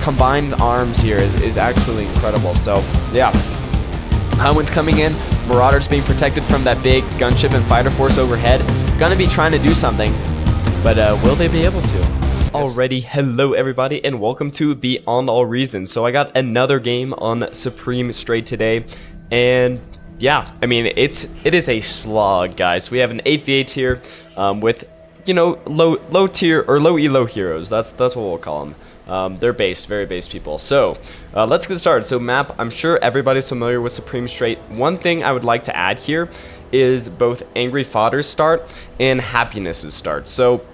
combined arms here is actually incredible. So yeah, Highwind's coming in, Marauders being protected from that big gunship and fighter force overhead. Gonna be trying to do something, but will they be able to? Alrighty, hello everybody and welcome to Beyond All Reason. So I got another game on Supreme Straight today, and yeah, I mean it is a slog, guys. We have an 8v8 here with, you know, low tier or low elo heroes. That's what we'll call them. They're very based people. So let's get started. So map, I'm sure everybody's familiar with Supreme Straight. One thing I would like to add here is both Angry Fodder's start and Happiness's start. So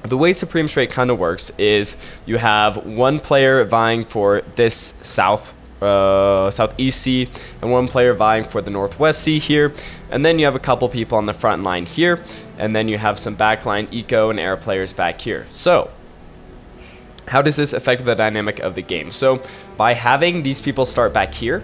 the way Supreme Straight kind of works is you have one player vying for this southeast sea and one player vying for the northwest sea here, and then you have a couple people on the front line here, and then you have some backline eco and air players back here. So how does this affect the dynamic of the game? So by having these people start back here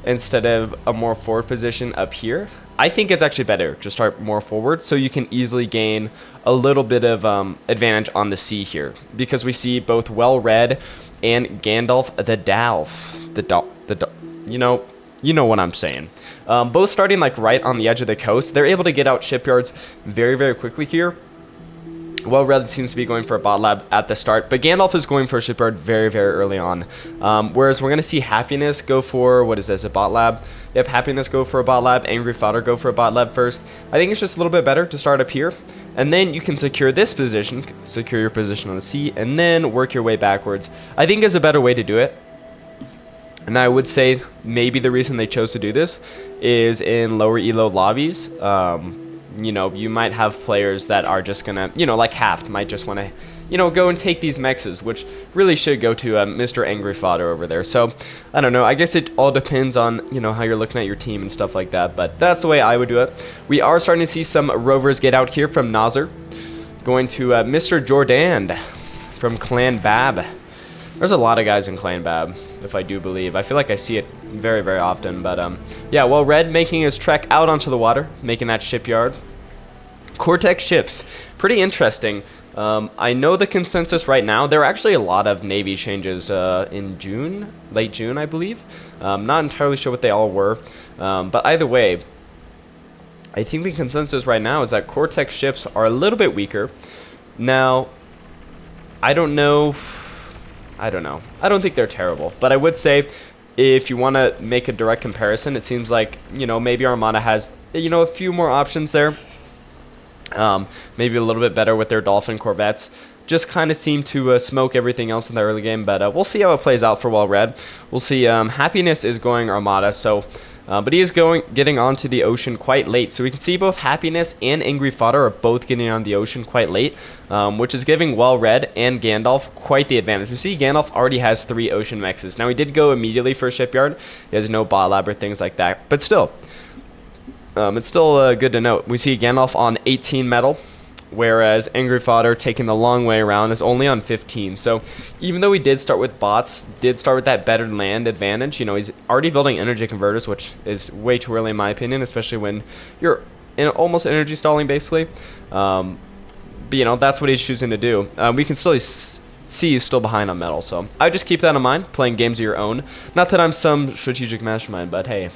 instead of a more forward position up here, I think it's actually better to start more forward so you can easily gain a little bit of advantage on the sea here, because we see both Well Red and Gandalf you know what I'm saying. Both starting like right on the edge of the coast. They're able to get out shipyards very quickly here. Well Red seems to be going for a bot lab at the start, but Gandalf is going for a shipyard very early on. Whereas we're going to see Happiness go for, what is this, a bot lab? Yep, Happiness go for a bot lab, Angry Fodder go for a bot lab first. I think it's just a little bit better to start up here, and then you can secure this position, secure your position on the sea, and then work your way backwards. I think is a better way to do it. And I would say maybe the reason they chose to do this is in lower elo lobbies. You know, you might have players that are just gonna, you know, like Haft might just want to, you know, go and take these mexes, which really should go to Mr. Angry Fodder over there. So I don't know, I guess it all depends on, you know, how you're looking at your team and stuff like that, but that's the way I would do it. We are starting to see some rovers get out here from Nazar, going to Mr. Jordan from Clan Bab. There's a lot of guys in Clan Bab, if I do believe. I feel like I see it very often, but yeah, well, Red making his trek out onto the water, making that shipyard. Cortex ships, pretty interesting. I know the consensus right now, there are actually a lot of Navy changes in June, late June, I believe. Not entirely sure what they all were, but either way, I think the consensus right now is that Cortex ships are a little bit weaker. Now, I don't know. I don't think they're terrible, but I would say if you want to make a direct comparison, it seems like, you know, maybe Armada has, you know, a few more options there. Maybe a little bit better with their Dolphin Corvettes. Just kind of seem to smoke everything else in the early game, but we'll see how it plays out for Well Red. We'll see. Happiness is going Armada, so but he is getting onto the ocean quite late. So we can see both Happiness and Angry Fodder are both getting on the ocean quite late, which is giving Well Red and Gandalf quite the advantage. We see Gandalf already has 3 ocean mexes. Now he did go immediately for a shipyard. He has no bot lab or things like that, but still. It's still good to note. We see Gandalf on 18 metal, whereas Angry Fodder taking the long way around is only on 15. So even though he did start with bots, did start with that better land advantage, you know, he's already building energy converters, which is way too early in my opinion, especially when you're in almost energy stalling basically. But you know, that's what he's choosing to do. We can still see he's still behind on metal, so I just keep that in mind, playing games of your own. Not that I'm some strategic mastermind, but hey,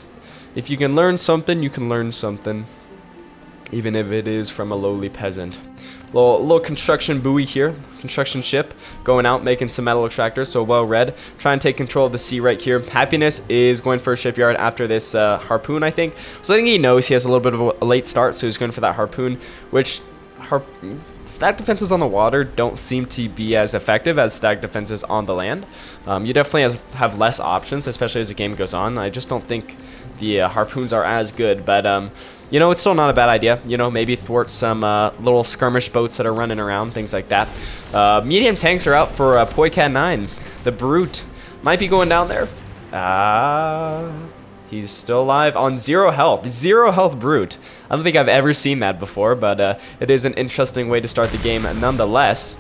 if you can learn something, you can learn something, even if it is from a lowly peasant. Little construction buoy here, construction ship, going out, making some metal extractors, so Well Red, trying to take control of the sea right here. Happiness is going for a shipyard after this harpoon, I think. So I think he knows he has a little bit of a late start, so he's going for that harpoon, which stack defenses on the water don't seem to be as effective as stack defenses on the land. You definitely have less options, especially as the game goes on. I just don't think the harpoons are as good, but you know, it's still not a bad idea. You know, maybe thwart some little skirmish boats that are running around, things like that. Medium tanks are out for Poicat 9. The Brute might be going down there. He's still alive on 0 health. 0 health Brute. I don't think I've ever seen that before, but it is an interesting way to start the game nonetheless.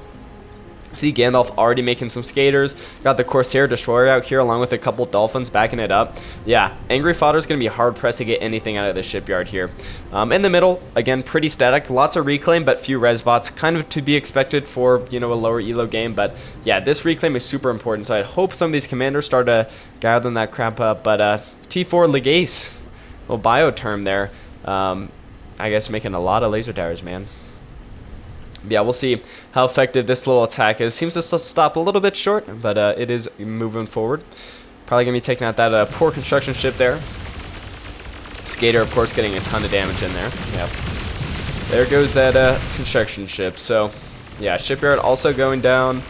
See Gandalf already making some skaters. Got the Corsair Destroyer out here along with a couple Dolphins backing it up. Yeah, Angry Fodder is going to be hard pressed to get anything out of the shipyard here. In the middle, again, pretty static. Lots of reclaim, but few res bots. Kind of to be expected for, you know, a lower elo game. But yeah, this reclaim is super important. So I hope some of these commanders start to gather that crap up. But T4 Legace, little bio term there. I guess making a lot of laser towers, man. Yeah, we'll see how effective this little attack is. Seems to stop a little bit short, but it is moving forward. Probably going to be taking out that poor construction ship there. Skater, of course, getting a ton of damage in there. Yep. There goes that construction ship. So, yeah, shipyard also going down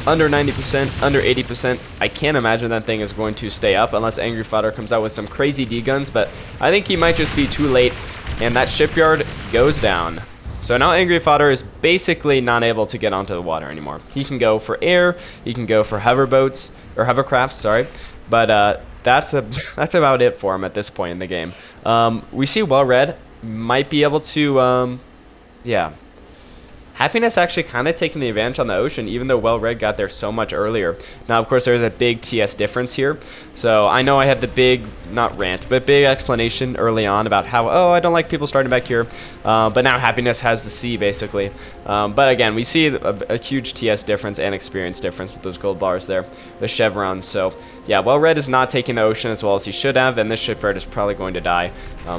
under 90%, under 80%. I can't imagine that thing is going to stay up unless Angry Fodder comes out with some crazy D-guns, but I think he might just be too late, and that shipyard goes down. So now Angry Fodder is basically not able to get onto the water anymore. He can go for air, he can go for hoverboats, or hovercraft, sorry. But that's about it for him at this point in the game. We see Well Read might be able to, yeah. Happiness actually kind of taking the advantage on the ocean, even though Well Read got there so much earlier. Now, of course, there's a big TS difference here. So I know I had the big, not rant, but big explanation early on about how, oh, I don't like people starting back here. But now Happiness has the sea, basically. But again, we see a huge TS difference and experience difference with those gold bars there, the chevrons. So yeah, Well Read is not taking the ocean as well as he should have, and this shipyard is probably going to die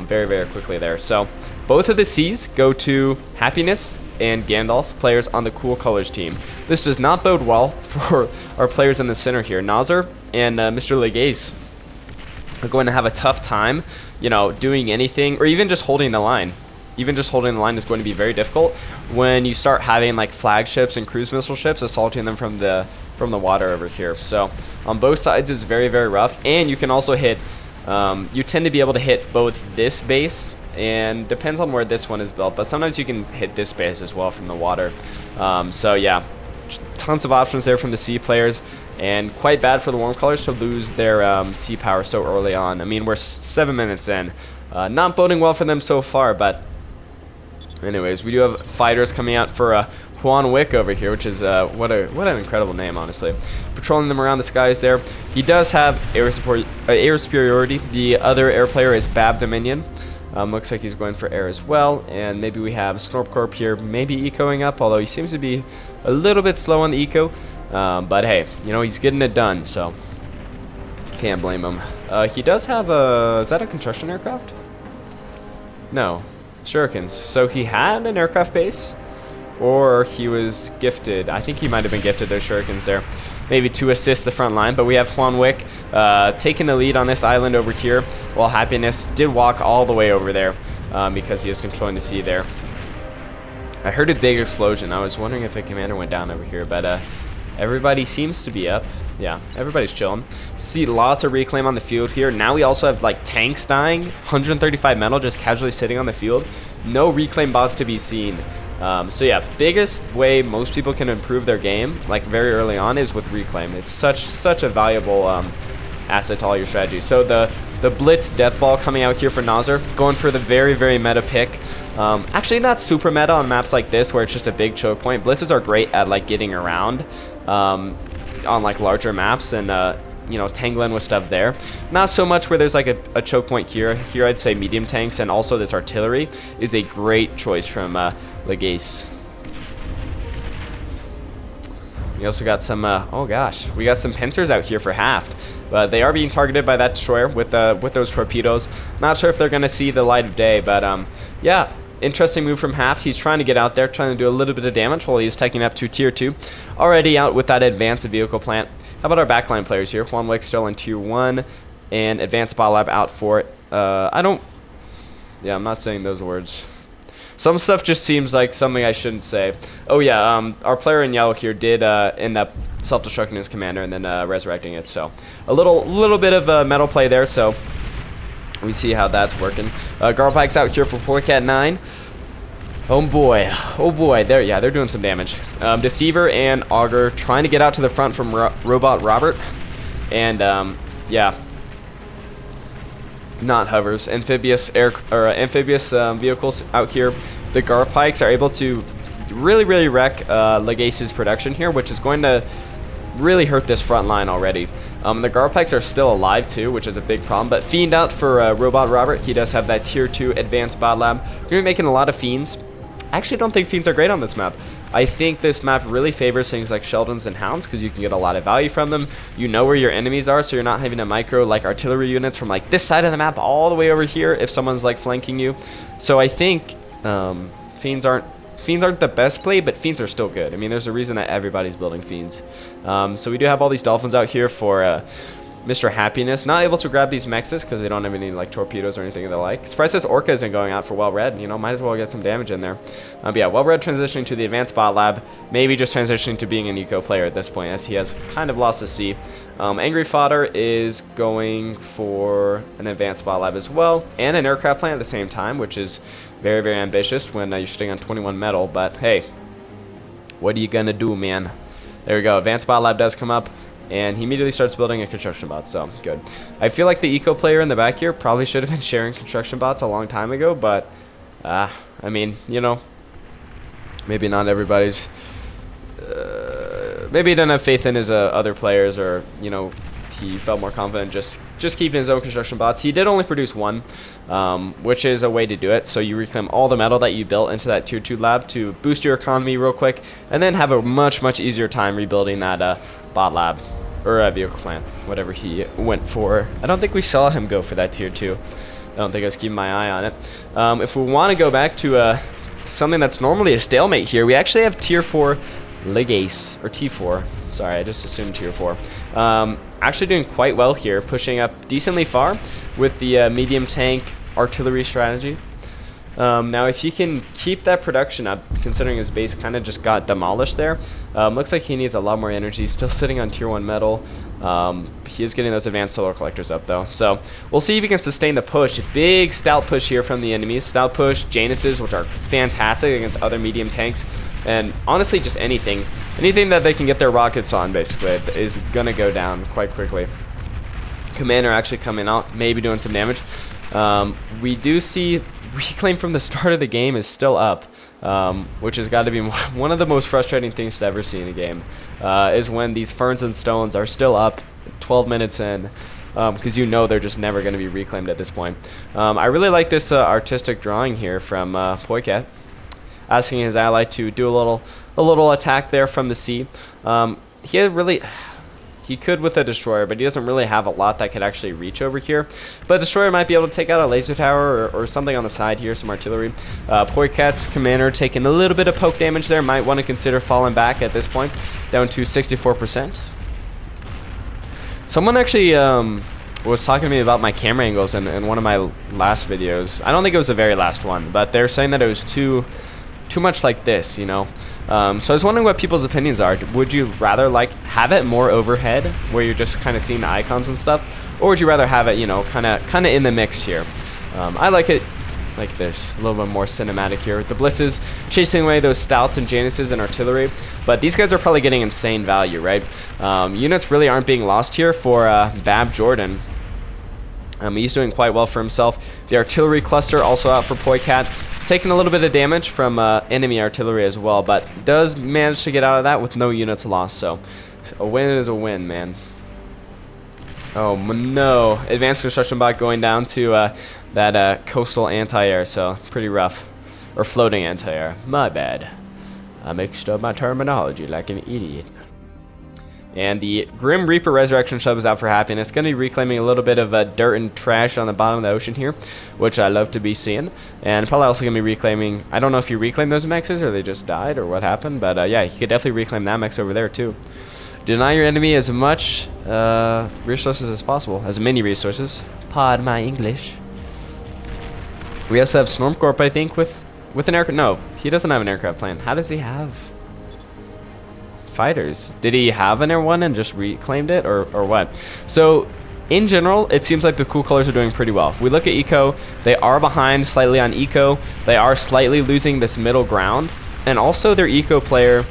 very, very quickly there. So both of the Cs go to Happiness and Gandalf, players on the Cool Colors team. This does not bode well for our players in the center here. Nazar and Mr. Legace are going to have a tough time, you know, doing anything, or even just holding the line. Even just holding the line is going to be very difficult when you start having like flagships and cruise missile ships assaulting them from the water over here. So on both sides is very, very rough, and you can also hit, you tend to be able to hit both this base, and depends on where this one is built, but sometimes you can hit this base as well from the water. So yeah, tons of options there from the sea players, and quite bad for the Warm Colors to lose their sea power so early on. I mean, we're 7 minutes in. Not boding well for them so far, but anyways, we do have fighters coming out for Juan Wick over here, which is what an incredible name, honestly. Patrolling them around the skies there. He does have air superiority. The other air player is Bab Dominion. Looks like he's going for air as well, and maybe we have Snorpcorp here, maybe ecoing up, although he seems to be a little bit slow on the eco. But hey, you know, he's getting it done, so can't blame him. He does have a, is that a construction aircraft? No, shurikens. So he had an aircraft base, or he was gifted. I think he might have been gifted those shurikens there, maybe to assist the front line. But we have Juan Wick taking the lead on this island over here, while Happiness did walk all the way over there because he is controlling the sea there. I heard a big explosion. I was wondering if a commander went down over here, but everybody seems to be up. Yeah, everybody's chilling. See lots of reclaim on the field here. Now we also have like tanks dying, 135 metal just casually sitting on the field. No reclaim bots to be seen. So yeah, biggest way most people can improve their game, like very early on, is with reclaim. It's such a valuable asset to all your strategies. So the Blitz Death Ball coming out here for Nazar, going for the very, very meta pick. Actually not super meta on maps like this where it's just a big choke point. Blitzes are great at like getting around on like larger maps and you know, tangling with stuff there. Not so much where there's like a choke point here. Here I'd say medium tanks, and also this artillery is a great choice from Legace. We also got some, oh gosh, we got some pincers out here for Haft. But they are being targeted by that destroyer with those torpedoes. Not sure if they're going to see the light of day, but yeah, interesting move from Haft. He's trying to get out there, trying to do a little bit of damage while he's taking up to Tier 2. Already out with that advanced vehicle plant. How about our backline players here? Juan Wick still in Tier 1, and Advanced Bot Lab out for it. Yeah, I'm not saying those words. Some stuff just seems like something I shouldn't say. Oh yeah, our player in yellow here did end up self-destructing his commander and then resurrecting it. So a little bit of metal play there. So we see how that's working. Garpike's out here for Polecat 9. Oh boy, they're doing some damage. Deceiver and Augur trying to get out to the front from Robot Robert, and yeah, not hovers. Amphibious vehicles out here. The Garpikes are able to really wreck Legace's production here, which is going to really hurt this front line already. The Garpikes are still alive too, which is a big problem, but Fiend out for Robot Robert. He does have that tier 2 advanced bot lab. We're going to be making a lot of Fiends. I actually don't think Fiends are great on this map. I think this map really favors things like Sheldons and Hounds because you can get a lot of value from them. You know where your enemies are, so you're not having to micro like artillery units from like this side of the map all the way over here if someone's like flanking you. So I think Fiends aren't the best play, but Fiends are still good. I mean, there's a reason that everybody's building Fiends. So we do have all these Dolphins out here for Mr. Happiness. Not able to grab these Mexes because they don't have any like torpedoes or anything they like. Surprised this Orca isn't going out for Well Red. You know, might as well get some damage in there. But yeah, Well Red transitioning to the advanced bot lab. Maybe just transitioning to being an eco player at this point, as he has kind of lost his C. Angry Fodder is going for an advanced bot lab as well, and an aircraft plant at the same time, which is very ambitious when you're sitting on 21 metal. But hey, what are you gonna do, man? There we go. Advanced bot lab does come up, and he immediately starts building a construction bot, so good. I feel like the eco player in the back here probably should have been sharing construction bots a long time ago, but I mean, you know, maybe not everybody's maybe he didn't have faith in his other players, or you know, he felt more confident just keeping his own construction bots. He did only produce one, which is a way to do it. So you reclaim all the metal that you built into that tier 2 lab to boost your economy real quick, and then have a much easier time rebuilding that bot lab or a vehicle plant, whatever he went for. I don't think we saw him go for that tier 2. I don't think I was keeping my eye on it. If we want to go back to something that's normally a stalemate here, we actually have tier 4 Legace, or T4. Sorry, I just assumed tier 4. Actually doing quite well here, pushing up decently far with the medium tank artillery strategy. Now, if he can keep that production up, considering his base kind of just got demolished there, looks like he needs a lot more energy. Still sitting on tier 1 metal. He is getting those advanced solar collectors up though, so we'll see if he can sustain the push. Big stout push here from the enemies. Stout push, Januses, which are fantastic against other medium tanks, and honestly just anything that they can get their rockets on basically is gonna go down quite quickly. Commander actually coming out, maybe doing some damage. We do see reclaim from the start of the game is still up, which has got to be one of the most frustrating things to ever see in a game, is when these Ferns and Stones are still up 12 minutes in, because you know they're just never going to be reclaimed at this point. I really like this artistic drawing here from Poicat, asking his ally to do a little attack there from the sea. He could with a destroyer, but he doesn't really have a lot that could actually reach over here. But destroyer might be able to take out a laser tower or something on the side here, some artillery. Poicat's commander taking a little bit of poke damage there. Might want to consider falling back at this point, down to 64%. Someone actually was talking to me about my camera angles in one of my last videos. I don't think it was the very last one, but they're saying that it was too much like this, you know. So I was wondering what people's opinions are. Would you rather like have it more overhead, where you're just kind of seeing the icons and stuff, or would you rather have it, you know, kind of in the mix here? I like it like this, a little bit more cinematic here. The blitzes chasing away those stouts and Januses and artillery, but these guys are probably getting insane value, right? Units really aren't being lost here for Bab Jordan. He's doing quite well for himself. The artillery cluster also out for Poicat, taking a little bit of damage from enemy artillery as well, but does manage to get out of that with no units lost. So a win is a win, man. Oh no, advanced construction bot going down to that coastal anti-air, so pretty rough. Or floating anti-air, my bad. I mixed up my terminology like an idiot. And the Grim Reaper Resurrection Shub is out for happiness. Going to be reclaiming a little bit of dirt and trash on the bottom of the ocean here, which I love to be seeing. And probably also going to be reclaiming, I don't know if you reclaim those mexes or they just died or what happened, but yeah, you could definitely reclaim that mex over there too. Deny your enemy as much resources as possible, as many resources. Pardon my English. We also have Stormcorp, I think, with an aircraft. No, he doesn't have an aircraft plan. How does he have fighters? Did he have an Air 1 and just reclaimed it, or what? So in general, it seems like the cool colors are doing pretty well. If we look at eco, they are behind slightly on eco. They are slightly losing this middle ground, and also their eco player,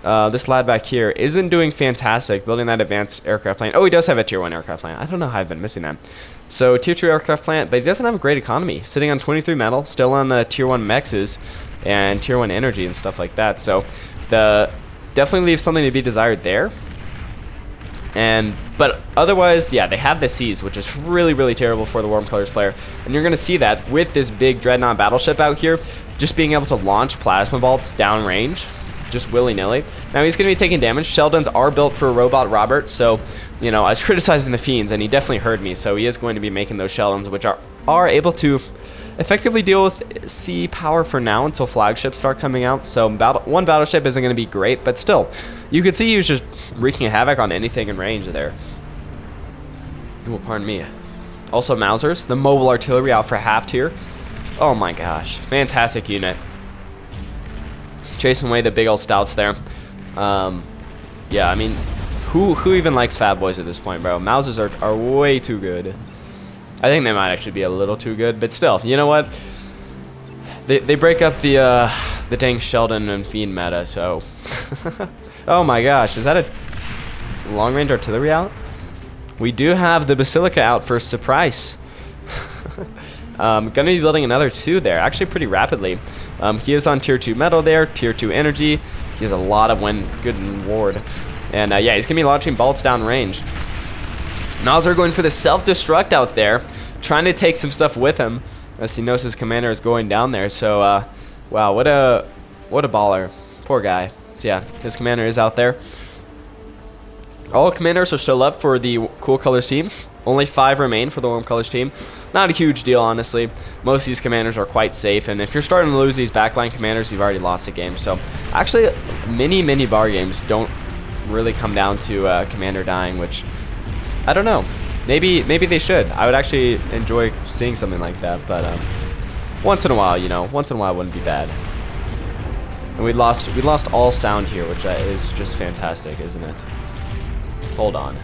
this lad back here, isn't doing fantastic building that advanced aircraft plant. Oh, he does have a tier 1 aircraft plant. I don't know how I've been missing that. So tier 2 aircraft plant, but he doesn't have a great economy, sitting on 23 metal, still on the tier 1 mexes. and tier 1 energy and stuff like that. So the definitely leaves something to be desired there. But otherwise, yeah, they have the C's, which is really, really terrible for the Warm Colors player. And you're going to see that with this big Dreadnought battleship out here, just being able to launch plasma bolts downrange, just willy-nilly. Now he's going to be taking damage. Sheldons are built for Robot Robert, so, you know, I was criticizing the Fiends, and he definitely heard me, so he is going to be making those Sheldons, which are able to effectively deal with sea power for now until flagships start coming out. So one battleship isn't going to be great, but still, you could see he was just wreaking havoc on anything in range there. Oh, pardon me. Also Mausers, the mobile artillery out for half tier. Oh my gosh, fantastic unit. Chasing away the big old stouts there. Yeah, I mean, who even likes Fat Boys at this point, bro? Mausers are way too good. I think they might actually be a little too good, but still, you know what? They break up the dang Sheldon and Fiend meta, so. Oh my gosh, is that a long-range artillery out? We do have the Basilica out for surprise. Gonna be building another 2 there, actually pretty rapidly. He is on tier 2 metal there, tier 2 energy. He has a lot of wind, good lord. And yeah, he's gonna be launching bolts downrange. Nazar going for the self-destruct out there, trying to take some stuff with him as he knows his commander is going down there. So, wow, what a baller. Poor guy. So, yeah, his commander is out there. All commanders are still up for the Cool Colors team. Only 5 remain for the Warm Colors team. Not a huge deal, honestly. Most of these commanders are quite safe, and if you're starting to lose these backline commanders, you've already lost a game. So, actually, many bar games don't really come down to commander dying, which I don't know. Maybe they should. I would actually enjoy seeing something like that, but once in a while, you know, once in a while wouldn't be bad. And we lost all sound here, which is just fantastic, isn't it? Hold on.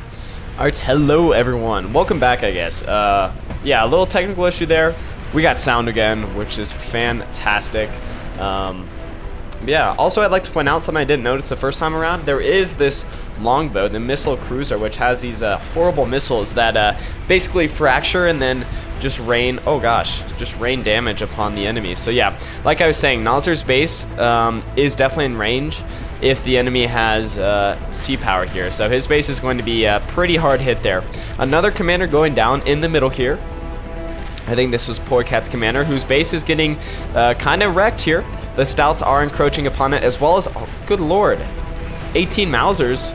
All right, hello everyone. Welcome back, I guess. Yeah, a little technical issue there. We got sound again, which is fantastic. Yeah, also I'd like to point out something I didn't notice the first time around. There is this longbow, the missile cruiser, which has these horrible missiles that basically fracture and then just rain, oh gosh, just rain damage upon the enemy. So yeah, like I was saying, Nazar's base is definitely in range if the enemy has sea power here. So his base is going to be a pretty hard hit there. Another commander going down in the middle here. I think this was Poor Cat's commander, whose base is getting kind of wrecked here. The Stouts are encroaching upon it, as well as, oh, good lord, 18 Mausers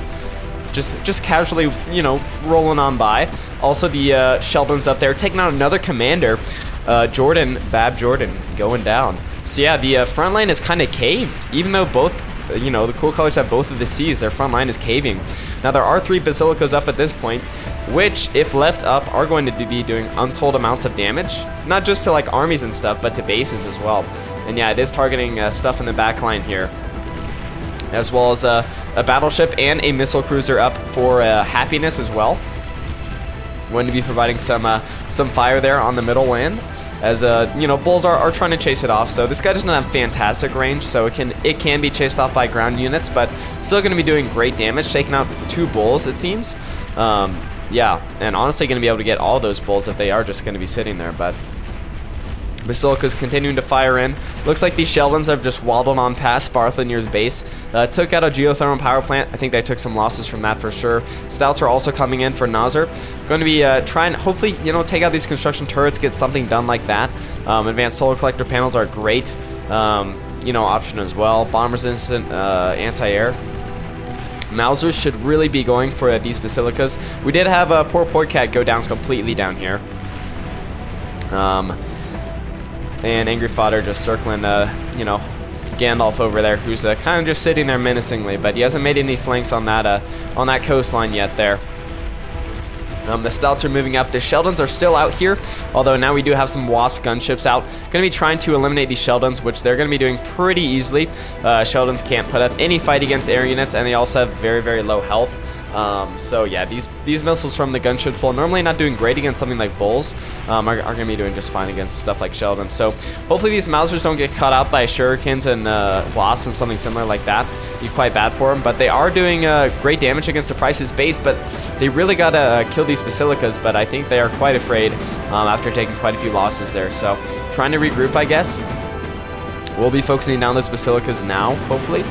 just casually, you know, rolling on by. Also, the Sheldon's up there taking out another commander, Bab Jordan, going down. So yeah, the front line is kind of caved, even though both, you know, the Cool Colors have both of the C's. Their front line is caving. Now there are 3 Basilicas up at this point, which, if left up, are going to be doing untold amounts of damage, not just to like armies and stuff, but to bases as well. And yeah, it is targeting stuff in the back line here, as well as a battleship and a missile cruiser up for happiness as well. Going to be providing some fire there on the middle land, as you know, bulls are trying to chase it off. So this guy doesn't have fantastic range, so it can be chased off by ground units, but still going to be doing great damage, taking out 2 bulls, it seems. Yeah, and honestly going to be able to get all those bulls if they are just going to be sitting there, but Basilica's continuing to fire in. Looks like these Sheldons have just waddled on past Sparthanier's base. Took out a geothermal power plant. I think they took some losses from that for sure. Stouts are also coming in for Nazar. Going to be trying, hopefully, you know, take out these construction turrets, get something done like that. Advanced solar collector panels are great, you know, option as well. Bomb resistant anti-air. Mausers should really be going for these Basilicas. We did have a poor Cat go down completely down here. And Angry Fodder just circling, you know, Gandalf over there, who's kind of just sitting there menacingly, but he hasn't made any flanks on that coastline yet there. The Stouts are moving up. The Sheldons are still out here, although now we do have some Wasp gunships out. Going to be trying to eliminate these Sheldons, which they're going to be doing pretty easily. Sheldons can't put up any fight against air units, and they also have very, very low health. So yeah, these missiles from the gunship pool, normally not doing great against something like bulls, are going to be doing just fine against stuff like Sheldon. So hopefully these Mausers don't get caught out by shurikens and wasps and something similar like that. Be quite bad for them, but they are doing great damage against the Price's base, but they really got to kill these Basilicas, but I think they are quite afraid after taking quite a few losses there. So trying to regroup, I guess. We'll be focusing down those Basilicas now, hopefully.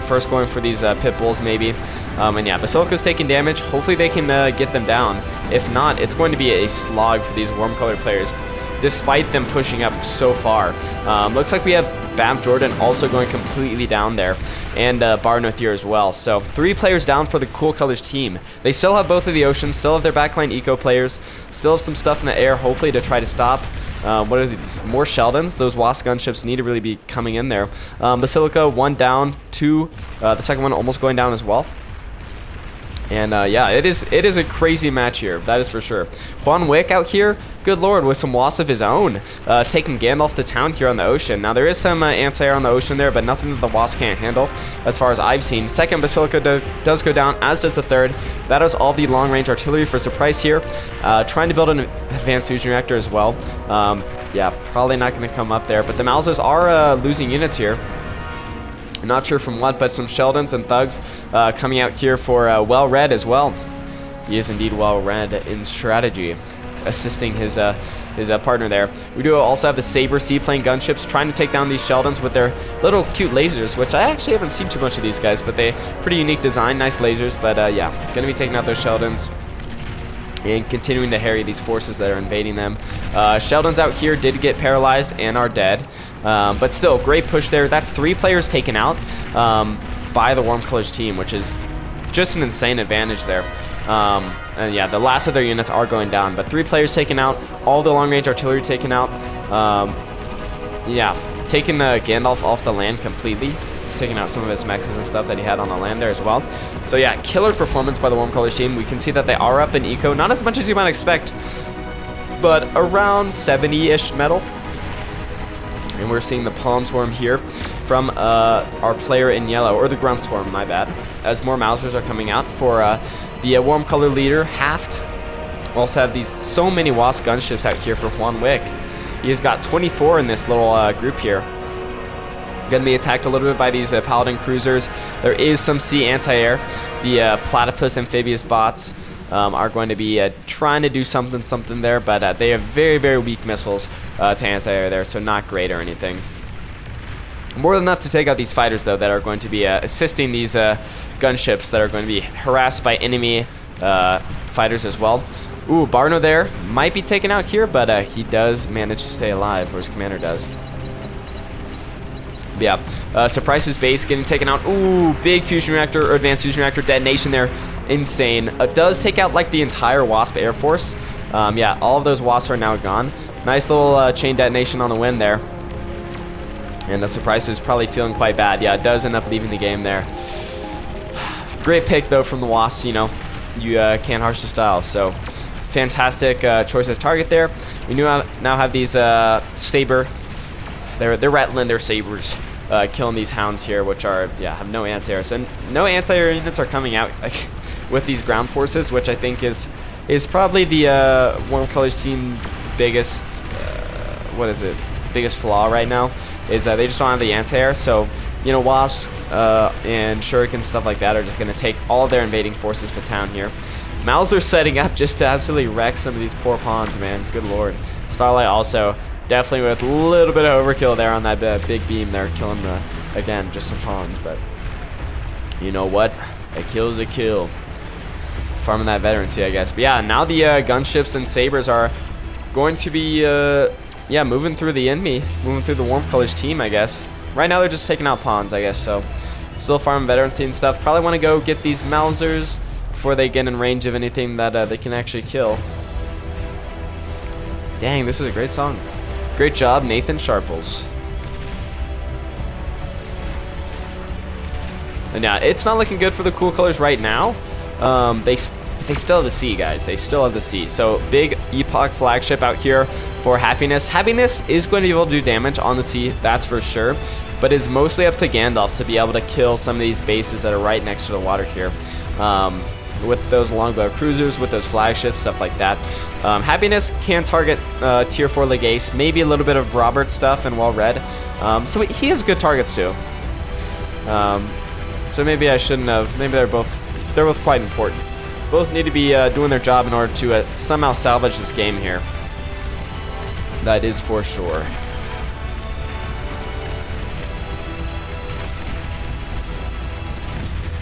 First going for these Pit Bulls, maybe. And yeah, Basilica's taking damage. Hopefully they can get them down. If not, it's going to be a slog for these warm colored players, despite them pushing up so far. Looks like we have Bam Jordan also going completely down there, and Barnoth here as well. So 3 players down for the Cool Colors team. They still have both of the Oceans, still have their backline eco players, still have some stuff in the air, hopefully to try to stop. What are these? More Sheldons. Those Wasp gunships need to really be coming in there. Basilica, 1 down, 2. The second one almost going down as well. And yeah, it is a crazy match here, that is for sure. Juan Wick out here, good lord, with some loss of his own, taking Gandalf to town here on the Ocean. Now there is some anti-air on the Ocean there, but nothing that the Wasp can't handle, as far as I've seen. Second Basilica does go down, as does the third. That is all the long-range artillery for Surprise here. Trying to build an advanced fusion reactor as well. Yeah, probably not going to come up there, but the Mausers are losing units here. Not sure from what, but some Sheldons and Thugs coming out here for Well Read as well. He is indeed well read in strategy, assisting his partner there. We do also have the Saber seaplane gunships trying to take down these Sheldons with their little cute lasers, which I actually haven't seen too much of these guys, but they pretty unique design, nice lasers. But yeah, going to be taking out those Sheldons and continuing to harry these forces that are invading them. Sheldons out here did get paralyzed and are dead. But still, great push there. That's 3 players taken out by the Warm Colors team, which is just an insane advantage there. And yeah, the last of their units are going down, but 3 players taken out, all the long-range artillery taken out. Yeah, taking Gandalf off the land completely, taking out some of his mexes and stuff that he had on the land there as well. So yeah, killer performance by the Warm Colors team. We can see that they are up in eco, not as much as you might expect, but around 70-ish metal. And we're seeing the Palm Swarm here from our player in yellow, or the Grunt Swarm, my bad, as more Mausers are coming out for the Warm Color leader, Haft. We also have these so many Wasp gunships out here for Juan Wick. He has got 24 in this little group here. Going to be attacked a little bit by these Paladin cruisers. There is some sea anti-air. The Platypus amphibious bots are going to be trying to do something there, but they have very, very weak missiles to anti-air there, so not great or anything. More than enough to take out these fighters, though, that are going to be assisting these gunships that are going to be harassed by enemy fighters as well. Ooh, Barno there might be taken out here, but he does manage to stay alive, or his commander does. Yeah, Surprise's base getting taken out. Ooh, big fusion reactor, or advanced fusion reactor detonation there. Insane. It does take out like the entire Wasp Air Force. Yeah, all of those Wasps are now gone. Nice little chain detonation on the win there. And the Surprise is probably feeling quite bad. Yeah, it does end up leaving the game there. Great pick though from the Wasps, you know. You can't harsh the style. So fantastic choice of target there. We now have these Saber. They're rattling their sabers, killing these hounds here, which are, yeah, have no anti-air. So no anti-air units are coming out like, with these ground forces, which I think is probably the Warm Colors team biggest biggest flaw right now, is they just don't have the anti-air. So, you know, Wasps and Shuriken stuff like that are just going to take all their invading forces to town here. Mauser setting up just to absolutely wreck some of these poor pawns, man. Good lord. Starlight also definitely with a little bit of overkill there on that big beam there, killing again, just some pawns. But you know what? A kill's a kill. Farming that veterancy, I guess. But yeah, now the gunships and sabers are going to be yeah, moving through the enemy, moving through the Warm Colors team, I guess. Right now they're just taking out pawns, I guess. So still farming veterancy and stuff. Probably want to go get these Mausers before they get in range of anything that they can actually kill. Dang, this is a great song. Great job, Nathan Sharples. And yeah, it's not looking good for the Cool Colors right now. They still have the sea, guys. They still have the sea. So big Epoch flagship out here for Happiness. Happiness is going to be able to do damage on the sea, that's for sure. But it's mostly up to Gandalf to be able to kill some of these bases that are right next to the water here. With those longbow cruisers, with those flagships, stuff like that. Happiness can target tier 4 Legace, maybe a little bit of Robert stuff and well read. So he has good targets too. So maybe I shouldn't have. Maybe they're both quite important. Both need to be doing their job in order to somehow salvage this game here. That is for sure.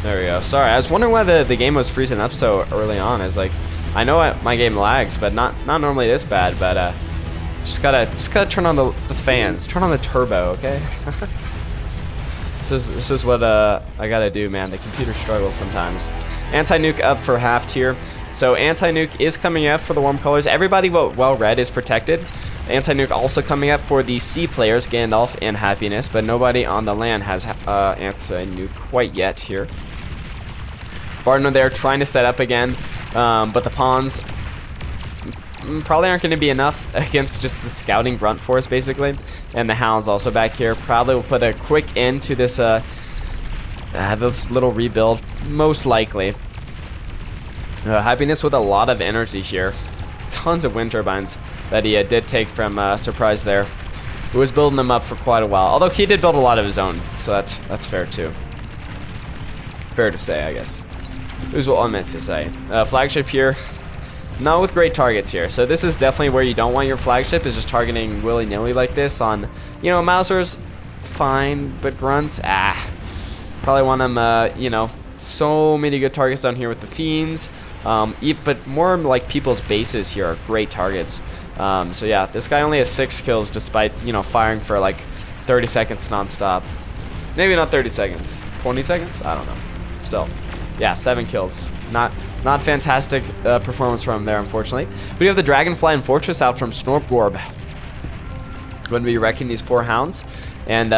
There we go. Sorry, I was wondering why the game was freezing up so early on. It's like, I know my game lags, but not normally this bad. But just gotta turn on the fans, turn on the turbo, okay? This is what I gotta do, man. The computer struggles sometimes. Anti-nuke up for half tier. So anti-nuke is coming up for the warm colors. Everybody well red is protected. Anti-nuke also coming up for the C players, Gandalf and Happiness, but nobody on the land has anti-nuke quite yet here. Barno there trying to set up again, but the pawns probably aren't going to be enough against just the scouting grunt force, basically. And the hounds also back here probably will put a quick end to this this little rebuild, most likely. Happiness with a lot of energy here. Tons of wind turbines that he did take from Surprise there, who was building them up for quite a while. Although he did build a lot of his own, so that's fair too. Fair to say, I guess. Here's what I meant to say. Flagship here, not with great targets here. So this is definitely where you don't want your flagship, is just targeting willy-nilly like this on, you know, Mausers, fine, but grunts, probably want them, you know, so many good targets down here with the fiends. But more like people's bases here are great targets. So yeah, this guy only has 6 kills despite, you know, firing for like 30 seconds non-stop. Maybe not 30 seconds, 20 seconds? I don't know. Still, yeah, 7 kills. Not fantastic performance from him there, unfortunately. We have the Dragonfly and Fortress out from Snorpgorb. Going to be wrecking these poor hounds. And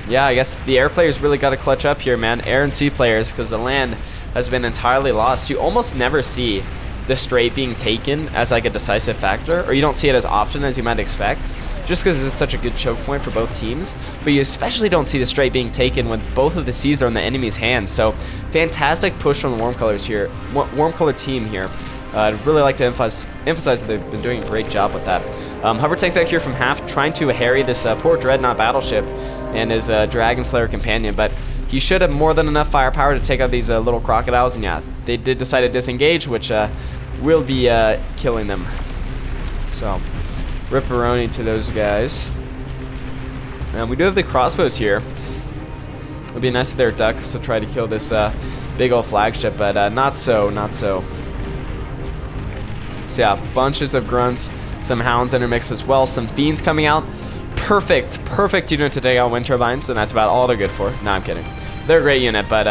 yeah, I guess the air players really got to clutch up here, man. Air and sea players, because the land has been entirely lost. You almost never see the straight being taken as like a decisive factor, or you don't see it as often as you might expect, just because it's such a good choke point for both teams. But you especially don't see the straight being taken when both of the C's are in the enemy's hands. So fantastic push from the warm colors here, warm color team here. I'd really like to emphasize that they've been doing a great job with that. Hover tanks out here from half, trying to harry this poor Dreadnought battleship and his Dragon Slayer companion, but he should have more than enough firepower to take out these little crocodiles, and yeah, they did decide to disengage, which will be killing them. So, ripperoni to those guys. We do have the crossbows here. It would be nice if there were ducks to try to kill this big old flagship, but not so. So yeah, bunches of grunts, some hounds intermixed as well, some fiends coming out. Perfect unit to take out wind turbines, and that's about all they're good for. No, I'm kidding. They're a great unit, but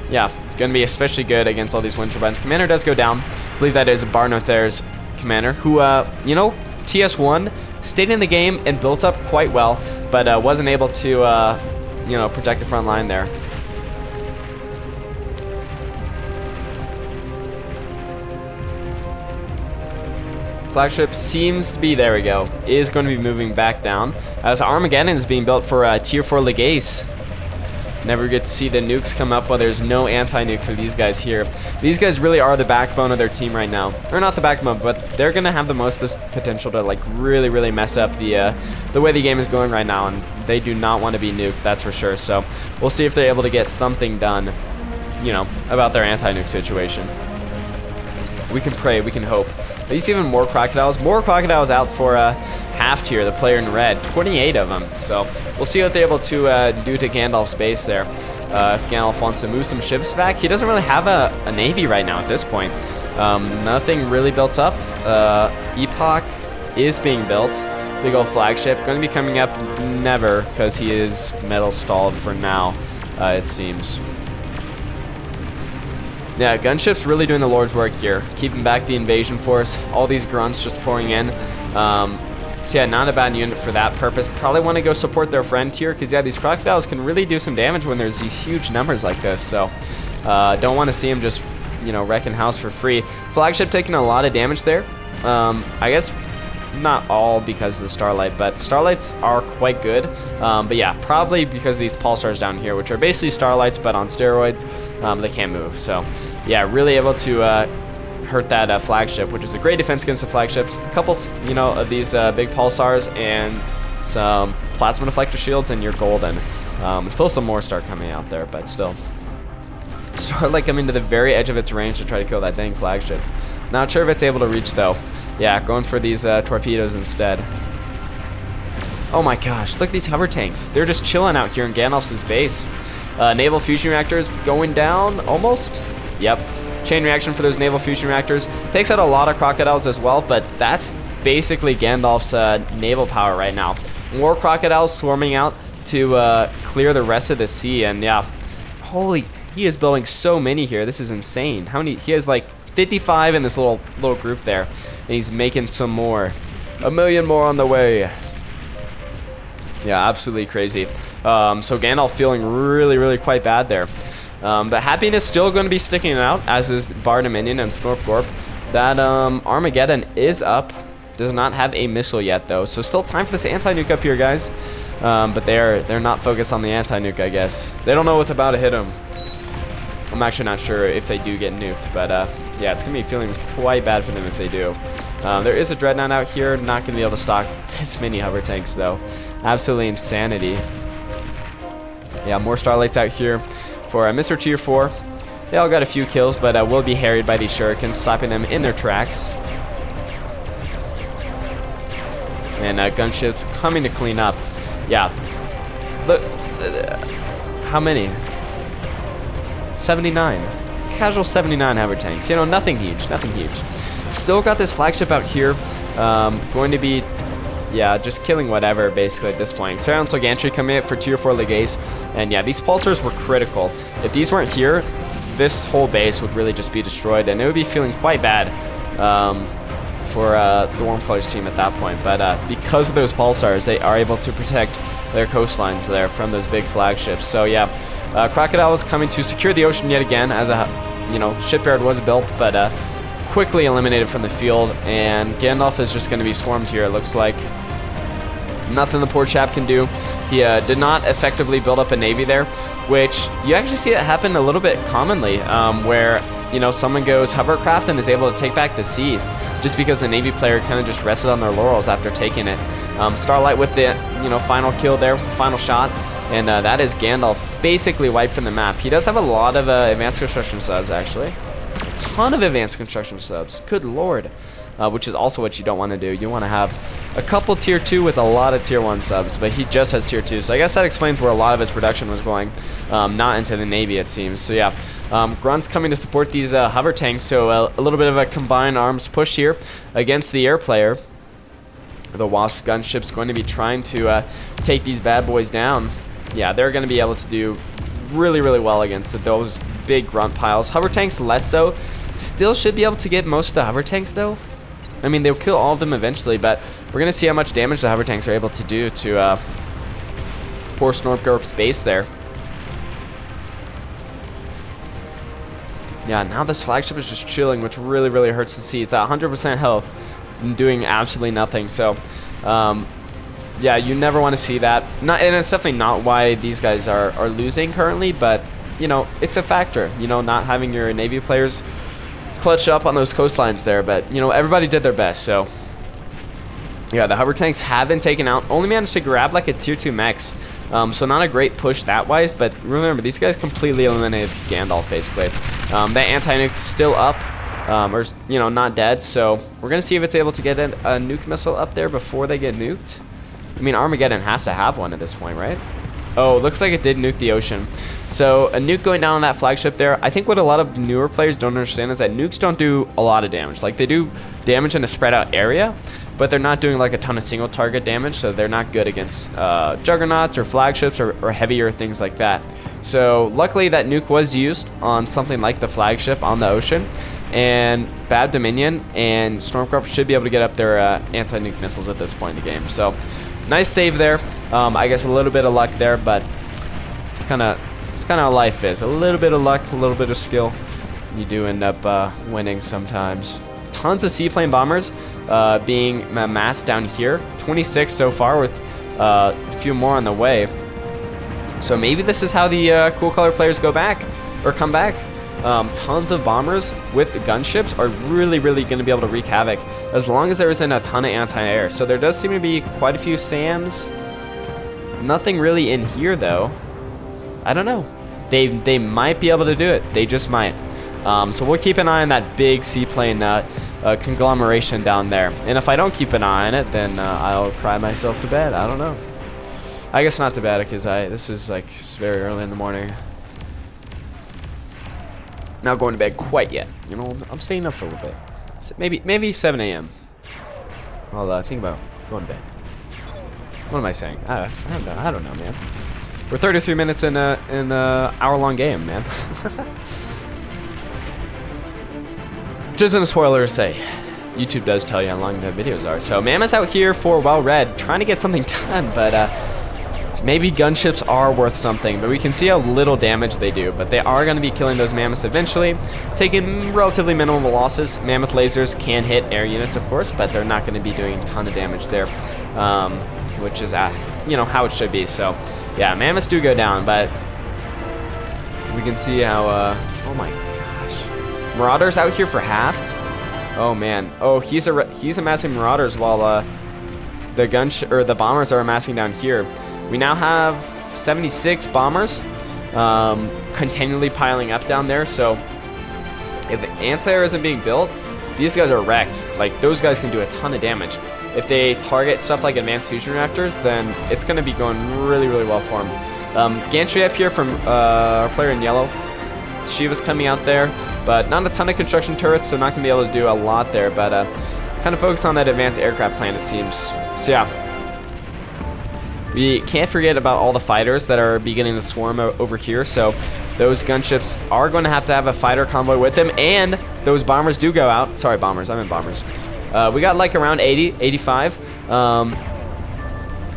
yeah, gonna be especially good against all these wind turbines. Commander does go down. I believe that is Barnothair's commander, who, you know, TS1 stayed in the game and built up quite well, but wasn't able to, you know, protect the front line there. Flagship seems to be, there we go, is going to be moving back down as Armageddon is being built for tier 4 Legace. Never get to see the nukes come up while there's no anti-nuke for these guys here. These guys really are the backbone of their team right now. Or not the backbone, but they're going to have the most potential to like really mess up the way the game is going right now, and they do not want to be nuked, that's for sure. So we'll see if they're able to get something done, you know, about their anti-nuke situation. We can pray, we can hope. At least even more crocodiles. More crocodiles out for half tier, the player in red. 28 of them. So we'll see what they're able to do to Gandalf's base there. If Gandalf wants to move some ships back. He doesn't really have a navy right now at this point. Nothing really built up. Epoch is being built. Big old flagship. Going to be coming up never, because he is metal stalled for now, it seems. Yeah, gunship's really doing the Lord's work here, keeping back the invasion force. All these grunts just pouring in. So yeah, not a bad unit for that purpose. Probably want to go support their friend here, because yeah, these crocodiles can really do some damage when there's these huge numbers like this. So don't want to see them just, you know, wrecking house for free. Flagship taking a lot of damage there. I guess not all because of the Starlight, but Starlights are quite good. But yeah, probably because of these Pulsars down here, which are basically Starlights but on steroids. They can't move. So yeah, really able to hurt that flagship, which is a great defense against the flagships. A couple, you know, of these big Pulsars and some plasma deflector shields, and you're golden. Until some more start coming out there, but still. Starlight coming to the very edge of its range to try to kill that dang flagship. Not sure if it's able to reach though. Yeah, going for these torpedoes instead. Oh my gosh, look at these hover tanks. They're just chilling out here in Gandalf's base. Naval fusion reactors going down almost. Yep. Chain reaction for those naval fusion reactors. Takes out a lot of crocodiles as well, but that's basically Gandalf's naval power right now. More crocodiles swarming out to clear the rest of the sea, and yeah, holy, he is building so many here. This is insane. How many? He has like 55 in this little group there, and he's making some more. A million more on the way. Yeah, absolutely crazy. So Gandalf feeling really quite bad there. But Happiness still going to be sticking out, as is Bar Dominion and Snorpgorp. That Armageddon is up. Does not have a missile yet, though. So still time for this anti-nuke up here, guys. But they're not focused on the anti-nuke, I guess. They don't know what's about to hit them. I'm actually not sure if they do get nuked. But yeah, it's going to be feeling quite bad for them if they do. There is a Dreadnought out here. Not going to be able to stock this many hover tanks, though. Absolutely insanity. Yeah, more Starlights out here for Mr. Tier 4. They all got a few kills, but will be harried by these shurikens, stopping them in their tracks. And gunships coming to clean up. Yeah. Look, how many? 79. Casual 79 hover tanks. You know, nothing huge, nothing huge. Still got this flagship out here. Going to be, yeah, just killing whatever, basically, at this point. Experimental Gantry coming in for Tier 4 Legace. And yeah, these pulsars were critical. If these weren't here, this whole base would really just be destroyed, and it would be feeling quite bad for the Warm Colors team at that point. But because of those pulsars, they are able to protect their coastlines there from those big flagships. So yeah, Crocodile is coming to secure the ocean yet again, as a shipyard was built, but quickly eliminated from the field. And Gandalf is just going to be swarmed here, it looks like. Nothing the poor chap can do. He did not effectively build up a navy there, which you actually see it happen a little bit commonly, where someone goes hovercraft and is able to take back the sea, just because the navy player kind of just rested on their laurels after taking it. Starlight with the final kill there, final shot, and that is Gandalf basically wiped from the map. He does have a lot of advanced construction subs, actually. A ton of advanced construction subs. Good lord. Which is also what you don't want to do. You want to have a couple Tier 2 with a lot of Tier 1 subs, but he just has Tier 2. So I guess that explains where a lot of his production was going, not into the Navy, it seems. So yeah, Grunt's coming to support these hover tanks, so a little bit of a combined arms push here against the air player. The Wasp gunship's going to be trying to take these bad boys down. Yeah, they're going to be able to do really well against those big Grunt piles. Hover tanks less so. Still should be able to get most of the hover tanks, though. I mean, they'll kill all of them eventually, but we're going to see how much damage the hover tanks are able to do to poor Snorpgorp's base there. Yeah, now this flagship is just chilling, which really hurts to see. It's at 100% health and doing absolutely nothing. So, yeah, you never want to see that. And it's definitely not why these guys are losing currently, but, it's a factor. Not having your Navy players clutch up on those coastlines there, but everybody did their best. So yeah, the hover tanks have been taken out. Only managed to grab like a Tier 2 mechs, so not a great push that wise, but remember, these guys completely eliminated Gandalf basically. That anti-nuke's still up, or not dead, so we're gonna see if it's able to get a nuke missile up there before they get nuked. I mean, Armageddon has to have one at this point, right? Oh, looks like it did nuke the ocean. So a nuke going down on that flagship there. I think what a lot of newer players don't understand is that nukes don't do a lot of damage. Like, they do damage in a spread out area, but they're not doing like a ton of single target damage, so they're not good against juggernauts or flagships or heavier things like that. So luckily that nuke was used on something like the flagship on the ocean, and Bad Dominion and Stormcroft should be able to get up their anti-nuke missiles at this point in the game. So nice save there. I guess a little bit of luck there, but it's kind of how life is. A little bit of luck, a little bit of skill. You do end up winning sometimes. Tons of seaplane bombers being amassed down here. 26 so far, with a few more on the way. So maybe this is how the cool color players go back or come back. Tons of bombers with gunships are really going to be able to wreak havoc as long as there isn't a ton of anti-air. So there does seem to be quite a few SAMs. Nothing really in here though. I don't know. They might be able to do it. They just might. So we'll keep an eye on that big seaplane conglomeration down there. And if I don't keep an eye on it, then I'll cry myself to bed. I don't know. I guess not too bad because this is like very early in the morning. Not going to bed quite yet. You know, I'm staying up for a little bit. Maybe 7 a.m. I'll think about going to bed. What am I saying? I don't know, man. We're 33 minutes in an hour-long game, man. Which isn't a spoiler to say. YouTube does tell you how long the videos are. So Mammoth's out here for well-read, trying to get something done, but maybe gunships are worth something. But we can see how little damage they do. But they are going to be killing those Mammoths eventually, taking relatively minimal losses. Mammoth lasers can hit air units, of course, but they're not going to be doing a ton of damage there, which is you know, how it should be. So yeah, Mammoths do go down, but we can see how oh my gosh, Marauders out here for Haft. Oh man, oh he's amassing Marauders while the bombers are amassing down here. We now have 76 bombers continually piling up down there. So if anti-air isn't being built, these guys are wrecked. Like, those guys can do a ton of damage. If they target stuff like advanced fusion reactors, then it's going to be going really, really well for them. Gantry up here from our player in yellow. Shiva's coming out there, but not a ton of construction turrets, so not going to be able to do a lot there. But kind of focus on that advanced aircraft plan, it seems. So yeah. We can't forget about all the fighters that are beginning to swarm over here, so those gunships are going to have a fighter convoy with them, and those bombers do go out. Sorry, bombers. I meant bombers. We got like around 80, 85,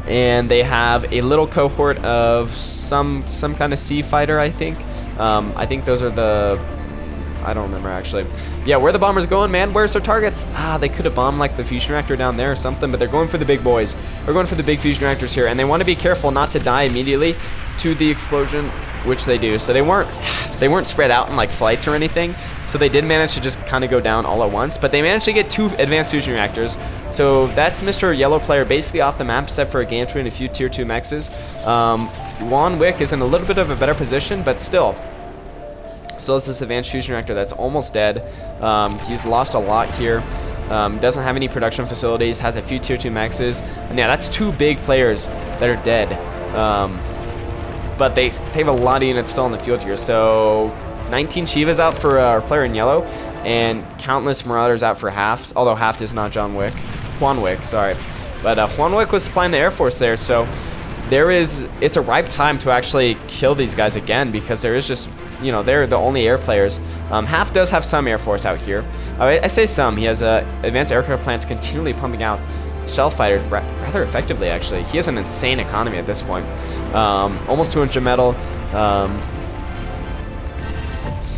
and they have a little cohort of some kind of sea fighter, I think. I think those are the... I don't remember, actually. Yeah, where are the bombers going, man? Where's their targets? They could have bombed like the fusion reactor down there or something, but they're going for the big boys. They're going for the big fusion reactors here, and they want to be careful not to die immediately to the explosion, which they do. So they weren't spread out in like flights or anything, so they did manage to just kind of go down all at once, but they managed to get 2 advanced fusion reactors. So that's Mr. Yellow player basically off the map, except for a gantry and a few tier 2 mexes. Juan Wick is in a little bit of a better position, but still has this advanced fusion reactor that's almost dead. He's lost a lot here. Doesn't have any production facilities, has a few tier 2 mexes, and yeah, that's 2 big players that are dead. But they have a lot of units still in the field here. So 19 Shivas out for our player in yellow, and countless Marauders out for Haft, although Haft is not Juan Wick, sorry. But Juan Wick was supplying the Air Force there, so it's a ripe time to actually kill these guys again, because there is just, you know, they're the only air players. Haft does have some Air Force out here. I say some. He has advanced aircraft plants continually pumping out stealth fighters rather effectively, actually. He has an insane economy at this point. Almost 200 metal,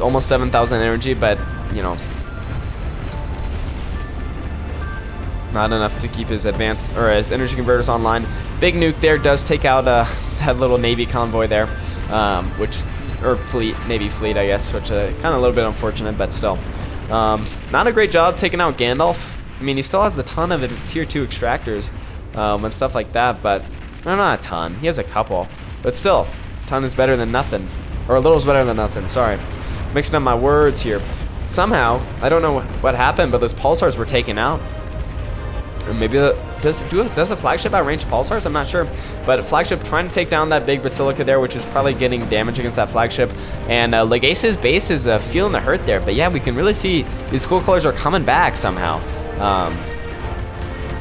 almost 7,000 energy, but, you know, not enough to keep his advanced or his energy converters online. Big nuke there does take out that little Navy convoy there, or fleet, Navy fleet, I guess, which kind of a little bit unfortunate, but still. Not a great job taking out Gandalf. I mean, he still has a ton of tier 2 extractors and stuff like that, but not a ton. He has a couple, but still, a ton is better than nothing, or a little is better than nothing. Sorry, mixing up my words here. Somehow, I don't know what happened, but those pulsars were taken out. Or maybe does a flagship outrange pulsars? I'm not sure. But flagship trying to take down that big basilica there, which is probably getting damage against that flagship. And Legace's base is feeling the hurt there. But yeah, we can really see these cool colors are coming back somehow.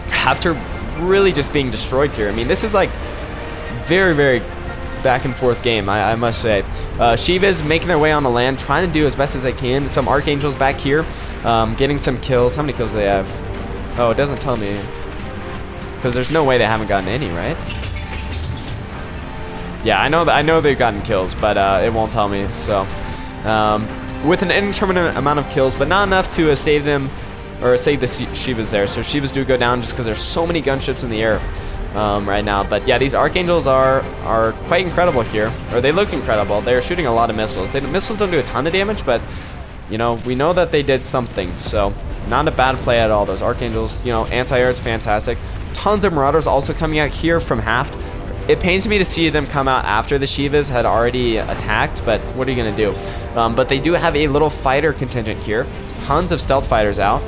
After really just being destroyed here. I mean, this is like very, very back and forth game, I must say. Shiva's making their way on the land, trying to do as best as they can. Some Archangels back here, getting some kills. How many kills do they have? Oh, it doesn't tell me. Because there's no way they haven't gotten any, right? Yeah, I know they've gotten kills, but it won't tell me. So, with an indeterminate amount of kills, but not enough to save them, or save the Shivas there. So Shivas do go down just because there's so many gunships in the air right now. But yeah, these Archangels are quite incredible here, or they look incredible. They're shooting a lot of missiles. Missiles don't do a ton of damage, but you know, we know that they did something. So not a bad play at all. Those Archangels, you know, anti-air is fantastic. Tons of Marauders also coming out here from Haft. It pains me to see them come out after the Shivas had already attacked, but what are you going to do? But they do have a little fighter contingent here. Tons of stealth fighters out.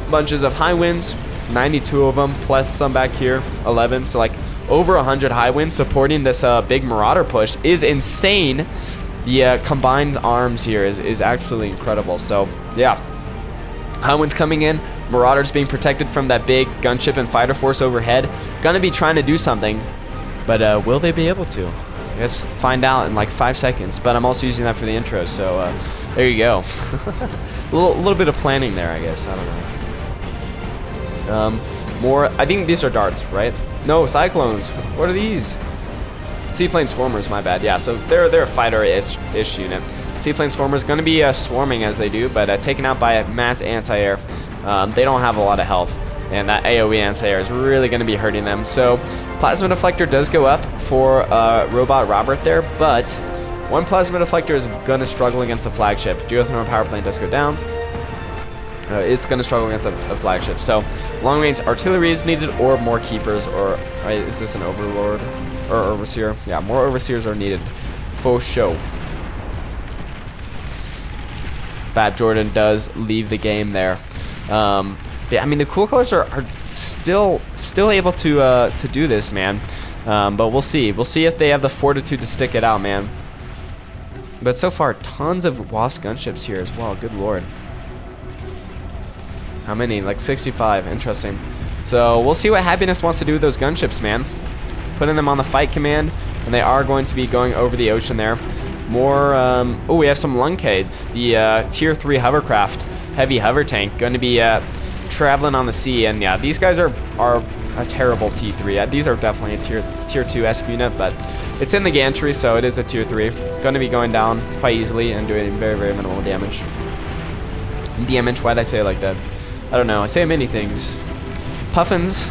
Bunches of high winds, 92 of them, plus some back here, 11. So like over 100 high winds supporting this big Marauder push is insane. The combined arms here is actually incredible. So yeah, high winds coming in, Marauders being protected from that big gunship and fighter force overhead. Gonna be trying to do something, but will they be able to? I guess find out in like 5 seconds. But I'm also using that for the intro, so there you go. a little bit of planning there, I guess. I don't know. More, I think these are darts, right? No, cyclones. What are these? Seaplane swarmers, my bad. Yeah, so they're a fighter-ish unit. Seaplane swarmers going to be swarming as they do, but taken out by a mass anti-air. They don't have a lot of health, and that AoE anti-air is really going to be hurting them. So plasma deflector does go up for Robot Robert there, but one plasma deflector is going to struggle against a flagship. Geothermal power plant does go down. It's going to struggle against a flagship. So long range artillery is needed, or more keepers, or is this an overlord or overseer? Yeah, more overseers are needed for show. Bad Jordan does leave the game there. Yeah, I mean, the cool colors are still able to do this, man. But we'll see. We'll see if they have the fortitude to stick it out, man. But so far, tons of Wasp gunships here as well. Good lord. How many? Like 65. Interesting. So we'll see what Happiness wants to do with those gunships, man. Putting them on the fight command, and they are going to be going over the ocean there. More, oh, we have some Lunkades. The tier 3 hovercraft, heavy hover tank, going to be traveling on the sea. And yeah, these guys are a terrible T3. These are definitely a tier 2-esque unit, but it's in the gantry, so it is a tier 3. Going to be going down quite easily and doing very, very minimal damage. Damage, why'd I say it like that? I don't know, I say many things. Puffins.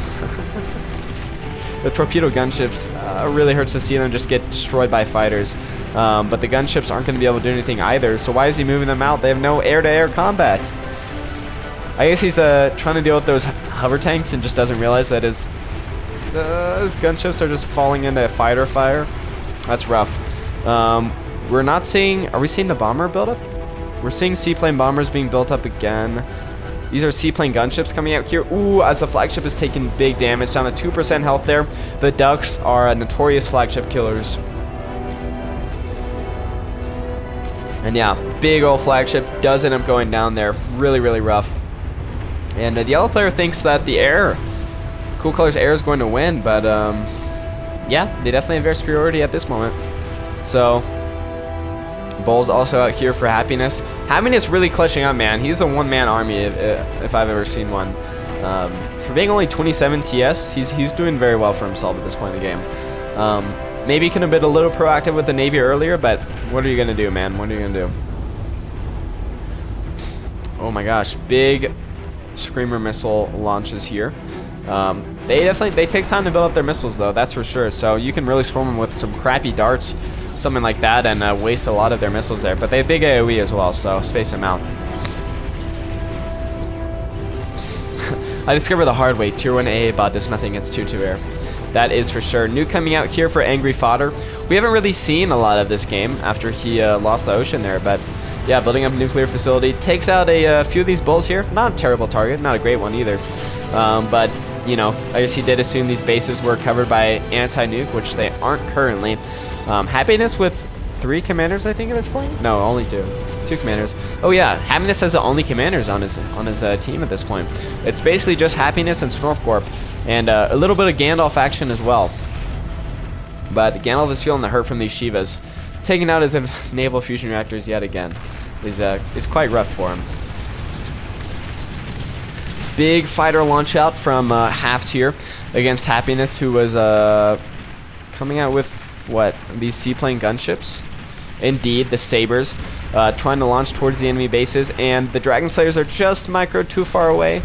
The torpedo gunships, really hurts to see them just get destroyed by fighters. But the gunships aren't going to be able to do anything either, so why is he moving them out? They have no air-to-air combat. I guess he's trying to deal with those hover tanks and just doesn't realize that his gunships are just falling into fighter fire. That's rough. We're not seeing... Are we seeing the bomber build up? We're seeing seaplane bombers being built up again. These are seaplane gunships coming out here. Ooh, as the flagship is taking big damage, down to 2% health there. The ducks are notorious flagship killers. And yeah, big old flagship does end up going down there. Really, really rough. And the yellow player thinks that the air, Cool Colors air, is going to win, but yeah, they definitely have air superiority at this moment. So Bull's also out here for Happiness. Happiness really clutching up, man. He's a one-man army if I've ever seen one. For being only 27 TS, he's doing very well for himself at this point in the game. Maybe he could have been a little proactive with the Navy earlier, but what are you going to do, man? What are you going to do? Oh my gosh, big Screamer missile launches here. They take time to build up their missiles, though, that's for sure. So you can really swarm them with some crappy darts, something like that, and waste a lot of their missiles there. But they have big AoE as well, so space them out. I discovered the hard way. Tier 1 AA bot does nothing against Tier 2 air. That is for sure. New coming out here for Angry Fodder. We haven't really seen a lot of this game after he lost the ocean there, but yeah, building up a nuclear facility. Takes out a few of these bulls here. Not a terrible target, not a great one either. But, you know, I guess he did assume these bases were covered by anti-nuke, which they aren't currently. Happiness with 3 commanders, I think, at this point? No, only 2. 2 commanders. Oh yeah, Happiness has the only commanders on his team at this point. It's basically just Happiness and Snorpcorp, and a little bit of Gandalf action as well. But Gandalf is feeling the hurt from these Shivas. Taking out his naval fusion reactors yet again is quite rough for him. Big fighter launch out from Half Tier against Happiness, who was coming out with what, these seaplane gunships? Indeed, the Sabres, trying to launch towards the enemy bases, and the Dragon Slayers are just micro too far away.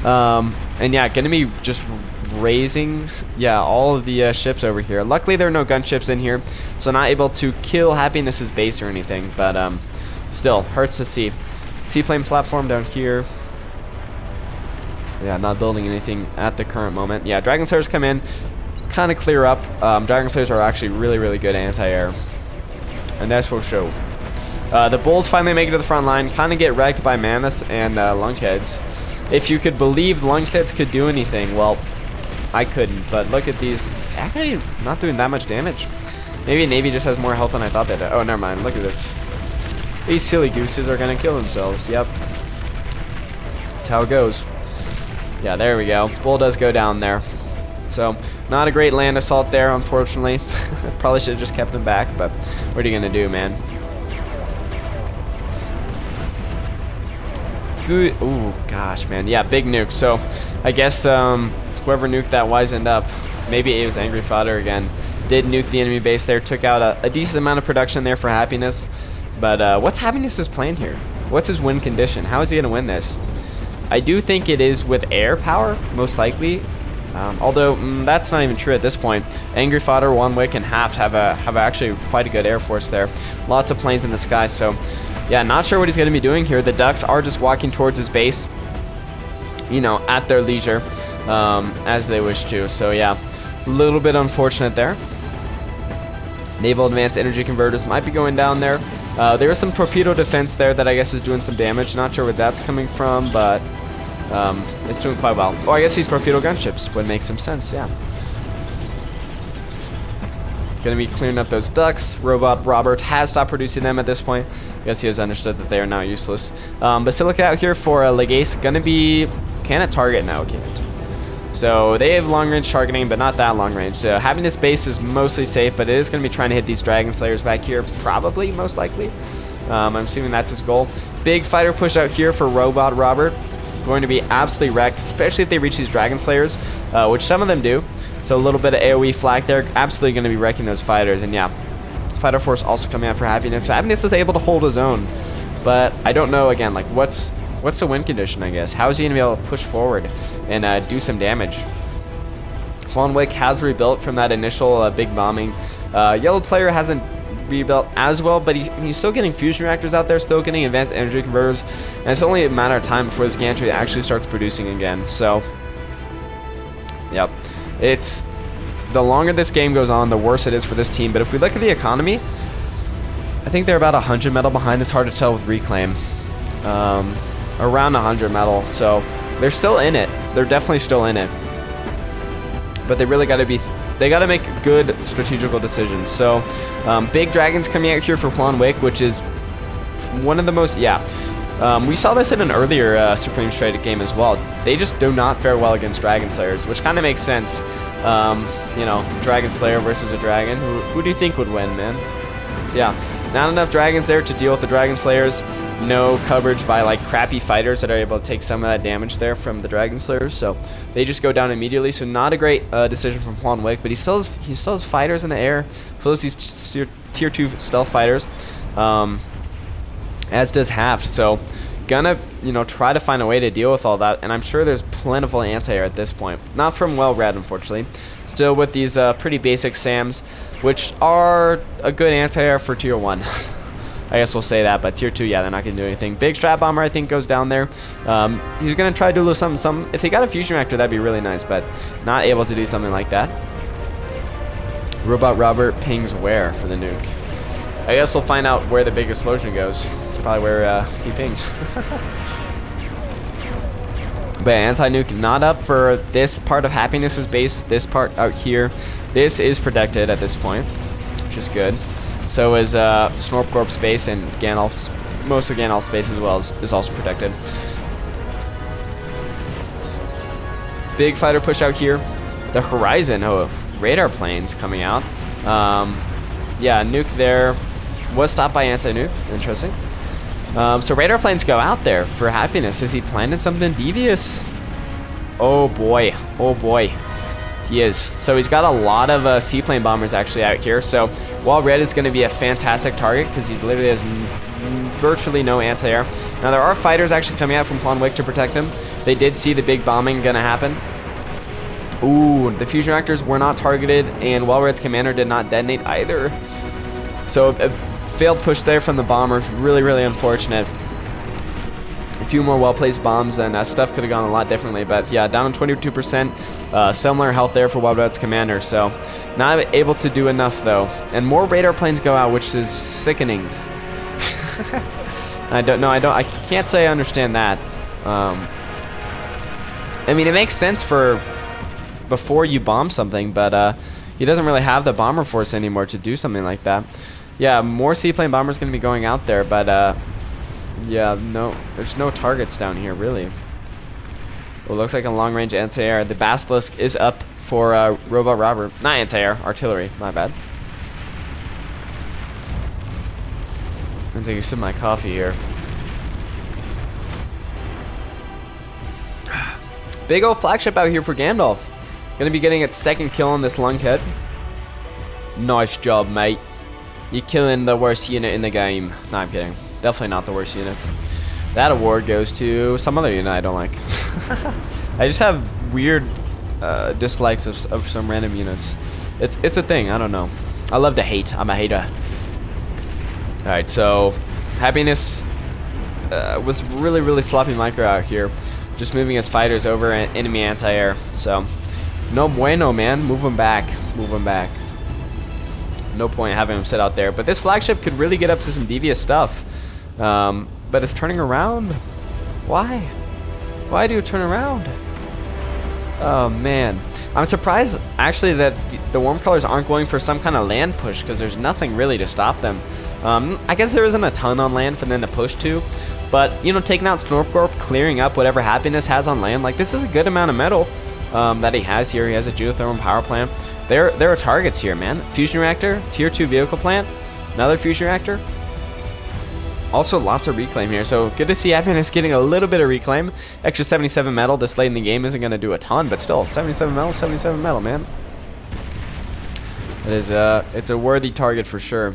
And yeah, gonna be just raising, yeah, all of the ships over here. Luckily, there are no gunships in here, so not able to kill Happiness's base or anything, but still, hurts to see. Seaplane platform down here. Yeah, not building anything at the current moment. Yeah, Dragon Slayers come in, kind of clear up. Dragon Slayers are actually really, really good anti-air. And that's for sure. The Bulls finally make it to the front line, kind of get wrecked by Mammoths and Lunkheads. If you could believe Lunkheads could do anything, well, I couldn't. But look at these. Actually, not doing that much damage. Maybe Navy just has more health than I thought they did. Oh, never mind. Look at this. These silly gooses are going to kill themselves. Yep. That's how it goes. Yeah, there we go. Bull does go down there. So, not a great land assault there, unfortunately. Probably should have just kept him back, but what are you going to do, man? Ooh, gosh, man. Yeah, big nuke. So, I guess whoever nuked that wisened up. Maybe it was Angry Fodder again. Did nuke the enemy base there. Took out a decent amount of production there for Happiness. But what's Happiness's plan here? What's his win condition? How is he going to win this? I do think it is with air power, most likely. Although that's not even true at this point. Angry Fodder, One Wick, and Haft have actually quite a good air force there. Lots of planes in the sky. So, yeah, not sure what he's going to be doing here. The Ducks are just walking towards his base, you know, at their leisure, as they wish to. So, yeah, a little bit unfortunate there. Naval Advanced Energy Converters might be going down there. There is some torpedo defense there that I guess is doing some damage. Not sure where that's coming from, but it's doing quite well. Oh, I guess these torpedo gunships would make some sense, yeah. Going to be clearing up those ducks. Robot Robert has stopped producing them at this point. I guess he has understood that they are now useless. Basilica out here for Legace. Going to be... Can it target? No, it can't. So they have long-range targeting, but not that long-range. Happiness base is mostly safe, but it is going to be trying to hit these Dragon Slayers back here, probably, most likely. I'm assuming that's his goal. Big fighter push out here for Robot Robert. Going to be absolutely wrecked, especially if they reach these Dragon Slayers, which some of them do. So a little bit of AoE flak there, absolutely going to be wrecking those fighters. And yeah, Fighter Force also coming out for Happiness. So Happiness is able to hold his own, but I don't know, again, like what's the win condition, I guess? How is he going to be able to push forward and do some damage? One Wick has rebuilt from that initial big bombing. Yellow player hasn't rebuilt as well, but he's still getting fusion reactors out there, still getting advanced energy converters, and it's only a matter of time before this gantry actually starts producing again. So, yep. It's the longer this game goes on, the worse it is for this team. But if we look at the economy, I think they're about 100 metal behind. It's hard to tell with Reclaim. Around 100 metal, so they're still in it. They're definitely still in it. But they really got to be... They got to make good strategical decisions. So, big dragons coming out here for Juan Wick, which is one of the most... Yeah. We saw this in an earlier Supreme Strategy game as well. They just do not fare well against Dragon Slayers, which kind of makes sense. You know, Dragon Slayer versus a dragon. Who do you think would win, man? So, yeah, not enough dragons there to deal with the Dragon Slayers. No coverage by like crappy fighters that are able to take some of that damage there from the Dragon Slayers, so they just go down immediately. So not a great decision from Juan Wick, but he still has fighters in the air, so these tier 2 stealth fighters, as does Haft. So gonna, you know, try to find a way to deal with all that, and I'm sure there's plentiful anti-air at this point. Not from Well Red, unfortunately. Still with these pretty basic SAMs, which are a good anti-air for tier 1. I guess we'll say that, but tier 2, yeah, they're not going to do anything. Big Strat Bomber, I think, goes down there. He's going to try to do a little something. If he got a fusion reactor, that'd be really nice, but not able to do something like that. Robot Robert pings where for the nuke? I guess we'll find out where the big explosion goes. It's probably where he pings. But anti-nuke not up for this part of Happiness's base. This part out here, this is protected at this point, which is good. So is Snorpcorp's base, and Gandalf's, most of Gandalf's base as well is also protected. Big fighter push out here. The Horizon, radar planes coming out. Yeah, nuke there. Was stopped by anti-nuke. Interesting. So radar planes go out there for Happiness. Is he planning something devious? Oh boy. Oh boy. He is. So he's got a lot of seaplane bombers actually out here. So Wall Red is going to be a fantastic target because he literally has virtually no anti-air. Now there are fighters actually coming out from Juan Wick to protect him. They did see the big bombing going to happen. Ooh, the fusion reactors were not targeted, and Wall Red's commander did not detonate either. So a failed push there from the bombers. Really, really unfortunate. A few more well-placed bombs, and stuff could have gone a lot differently. But yeah, down on 22%. Similar health there for Wild Red's commander. So not able to do enough though. And more radar planes go out, which is sickening. I don't know. I can't say I understand that. I mean, it makes sense for before you bomb something, but he doesn't really have the bomber force anymore to do something like that. Yeah, more seaplane bombers going to be going out there, but yeah, no, there's no targets down here, really. Well, looks like a long-range anti-air. The Basilisk is up for robot robber. Not anti-air, artillery. My bad. I'm going to take a sip of my coffee here. Big old flagship out here for Gandalf. Going to be getting its second kill on this lunkhead. Nice job, mate. You're killing the worst unit in the game. No, I'm kidding. Definitely not the worst unit. That award goes to some other unit I don't like. I just have weird dislikes of some random units. It's a thing. I don't know. I love to hate. I'm a hater. Alright, so Happiness was really sloppy micro out here. Just moving his fighters over and enemy anti-air. So, no bueno, man. Move him back. Move him back. No point having him sit out there. But this flagship could really get up to some devious stuff. But it's turning around. Why? Why do you turn around? Oh, man. I'm surprised, actually, that the Warm Colors aren't going for some kind of land push, because there's nothing really to stop them. I guess there isn't a ton on land for them to push to. But, you know, taking out Snorpcorp, clearing up whatever Happiness has on land, like, this is a good amount of metal that he has here. He has a geothermal power plant. There are targets here, man. Fusion reactor, tier 2 vehicle plant, another fusion reactor. Also, lots of reclaim here, so good to see Happiness getting a little bit of reclaim. Extra 77 metal this late in the game isn't going to do a ton, but still, 77 metal, man. It is, it's a worthy target for sure.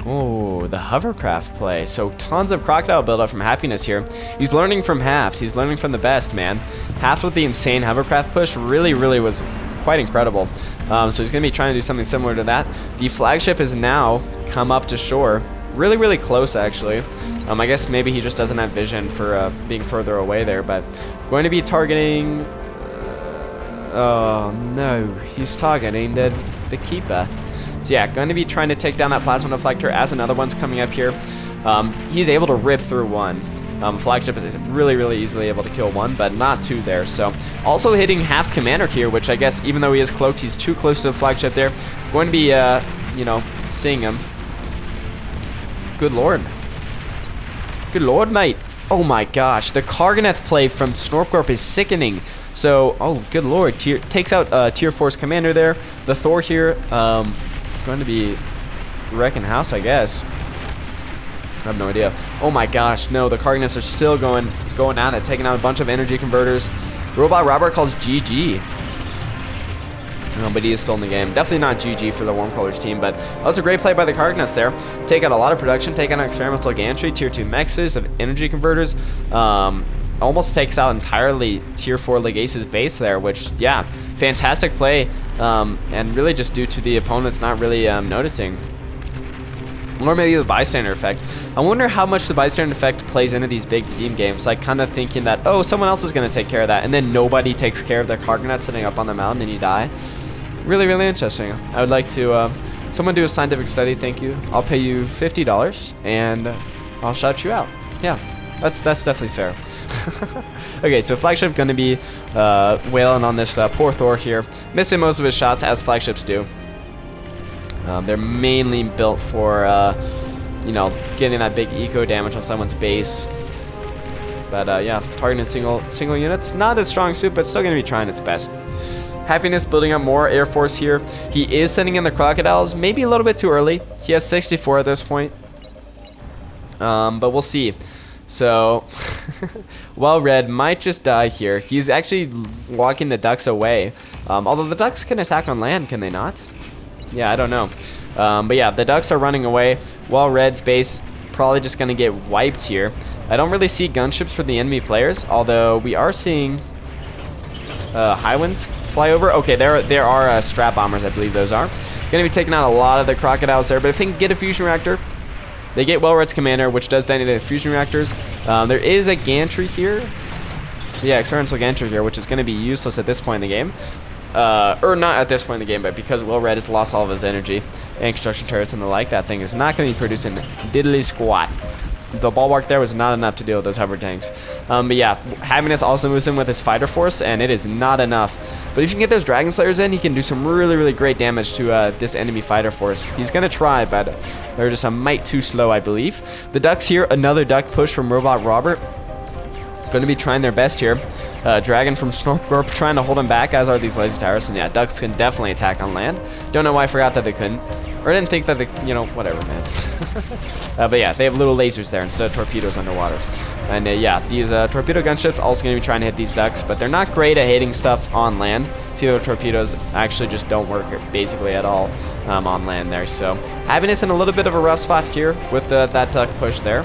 Oh, the hovercraft play. So tons of crocodile buildup from Happiness here. He's learning from Haft. He's learning from the best, man. Haft with the insane hovercraft push really was quite incredible. So he's going to be trying to do something similar to that. The flagship has now come up to shore. Really close, actually. I guess maybe he just doesn't have vision for being further away there, but going to be targeting... oh, no. He's targeting the keeper. So yeah, going to be trying to take down that plasma deflector as another one's coming up here. He's able to rip through one. Flagship is really easily able to kill one, but not two there. So also hitting Haft's commander here, which I guess even though he is cloaked, he's too close to the flagship there. Going to be, you know, seeing him. Good lord. Good lord, mate. Oh my gosh, the Karganeth play from Snorpcorp is sickening. So, oh good lord, takes out tier 4's commander there. The Thor here, going to be wrecking house, I guess. I have no idea. Oh my gosh, no, the Karganeths are still going at it, taking out a bunch of energy converters. Robot Robert calls GG. No, but he is still in the game. Definitely not GG for the Warm Colors team, but that was a great play by the Karganeths there. Take out a lot of production, take out an experimental gantry, tier 2 mexes of energy converters. Almost takes out entirely tier 4 Legace's base there, which, yeah, fantastic play, and really just due to the opponents not really noticing. Or maybe the bystander effect. I wonder how much the bystander effect plays into these big team games, like kind of thinking that, oh, someone else is going to take care of that, and then nobody takes care of the Karganeth sitting up on the mountain and you die. Really interesting. I would like to, someone do a scientific study, thank you. I'll pay you $50, and I'll shout you out. Yeah, that's definitely fair. Okay, so flagship going to be wailing on this poor Thor here, missing most of his shots as flagships do. They're mainly built for, you know, getting that big eco damage on someone's base. But yeah, targeting single units, not as strong suit, but still going to be trying its best. Happiness building up more Air Force here. He is sending in the crocodiles, maybe a little bit too early. He has 64 at this point. But we'll see. So, well, Red might just die here. He's actually walking the ducks away. Although the ducks can attack on land, can they not? Yeah, I don't know. But yeah, the ducks are running away, while Red's base probably just going to get wiped here. I don't really see gunships for the enemy players, although we are seeing Highwinds fly over. Okay, there are strap bombers, I believe those are. Going to be taking out a lot of the crocodiles there, but if they can get a fusion reactor, they get Wellred's commander, which does detonate the fusion reactors. There is a gantry here. Yeah, experimental gantry here, which is going to be useless at this point in the game. Or not at this point in the game, but because Wellred has lost all of his energy and construction turrets and the like, that thing is not going to be producing diddly squat. the bulwark there was not enough to deal with those hover tanks. But yeah, Happiness also moves in with his fighter force, and it is not enough. But if you can get those Dragon Slayers in, he can do some really, really great damage to this enemy fighter force. He's going to try, but they're just a mite too slow, I believe. The Ducks here, another Duck push from Robot Robert. Going to be trying their best here. Dragon from Snorpgorp trying to hold him back, as are these laser towers. And yeah, Ducks can definitely attack on land. Don't know why I forgot that they couldn't. Or I didn't think that they, you know, whatever, man. But yeah, they have little lasers there instead of torpedoes underwater. And yeah, these torpedo gunships also going to be trying to hit these Ducks, but they're not great at hitting stuff on land. See, the torpedoes actually just don't work basically at all on land there. So Happiness in a little bit of a rough spot here with that Duck push there.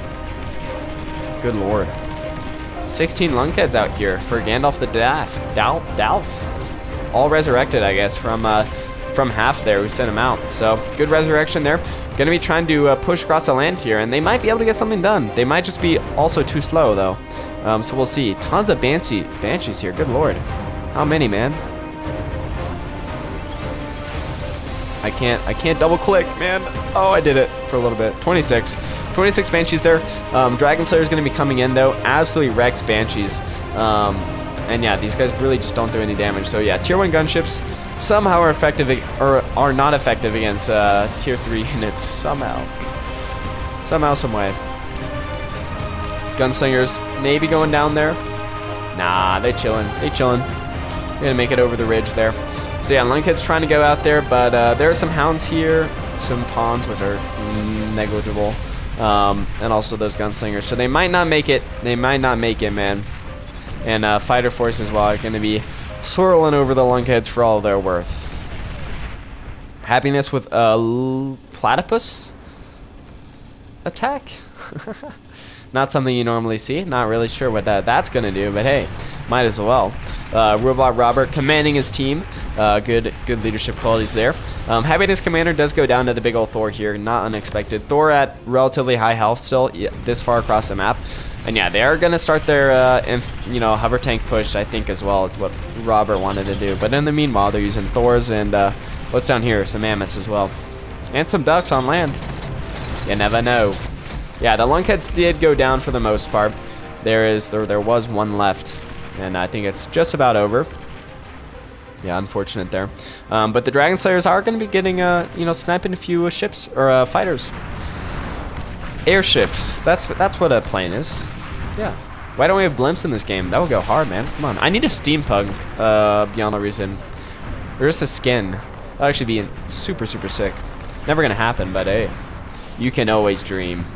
Good lord. 16 Lunkheads out here for Gandalf the Dalf. All resurrected, I guess, from half there who sent him out. So good resurrection there. Going to be trying to push across the land here, and they might be able to get something done. They might just be also too slow, though. So we'll see. Tons of Banshees here. Good lord. How many, man? I can't double click, man. Oh, I did it for a little bit. 26 Banshees there. Dragon Slayer is going to be coming in, though. Absolutely wrecks Banshees. And yeah, these guys really just don't do any damage. So yeah, tier 1 gunships somehow are effective, or are not effective against tier 3 units. Somehow, some way. Gunslingers maybe going down there. Nah, they chilling. They're gonna make it over the ridge there. So yeah, Lunkhead's trying to go out there, but there are some hounds here, some pawns, which are negligible, and also those gunslingers. So they might not make it. Man. And fighter forces as well are going to be swirling over the Lunkheads for all they're worth. Happiness with a platypus attack. Not something you normally see. Not really sure what that's going to do, but hey, might as well. Robot Robert commanding his team. Good leadership qualities there. Happiness Commander does go down to the big old Thor here. Not unexpected. Thor at relatively high health still, this far across the map. And yeah, they are going to start their, hover tank push, I think, as well, is what Robert wanted to do. But in the meanwhile, they're using Thors and, what's down here? Some Mammoths as well. And some Ducks on land. You never know. Yeah, the Lunkheads did go down for the most part. There was one left. And I think it's just about over. Yeah, unfortunate there. But the Dragon Slayers are going to be getting, sniping a few ships, or fighters. Airships. That's what a plane is. Yeah. Why don't we have blimps in this game? That would go hard, man. Come on. I need a steampunk, beyond a reason. Or just a skin. That'd actually be super, super sick. Never gonna happen, but hey, you can always dream.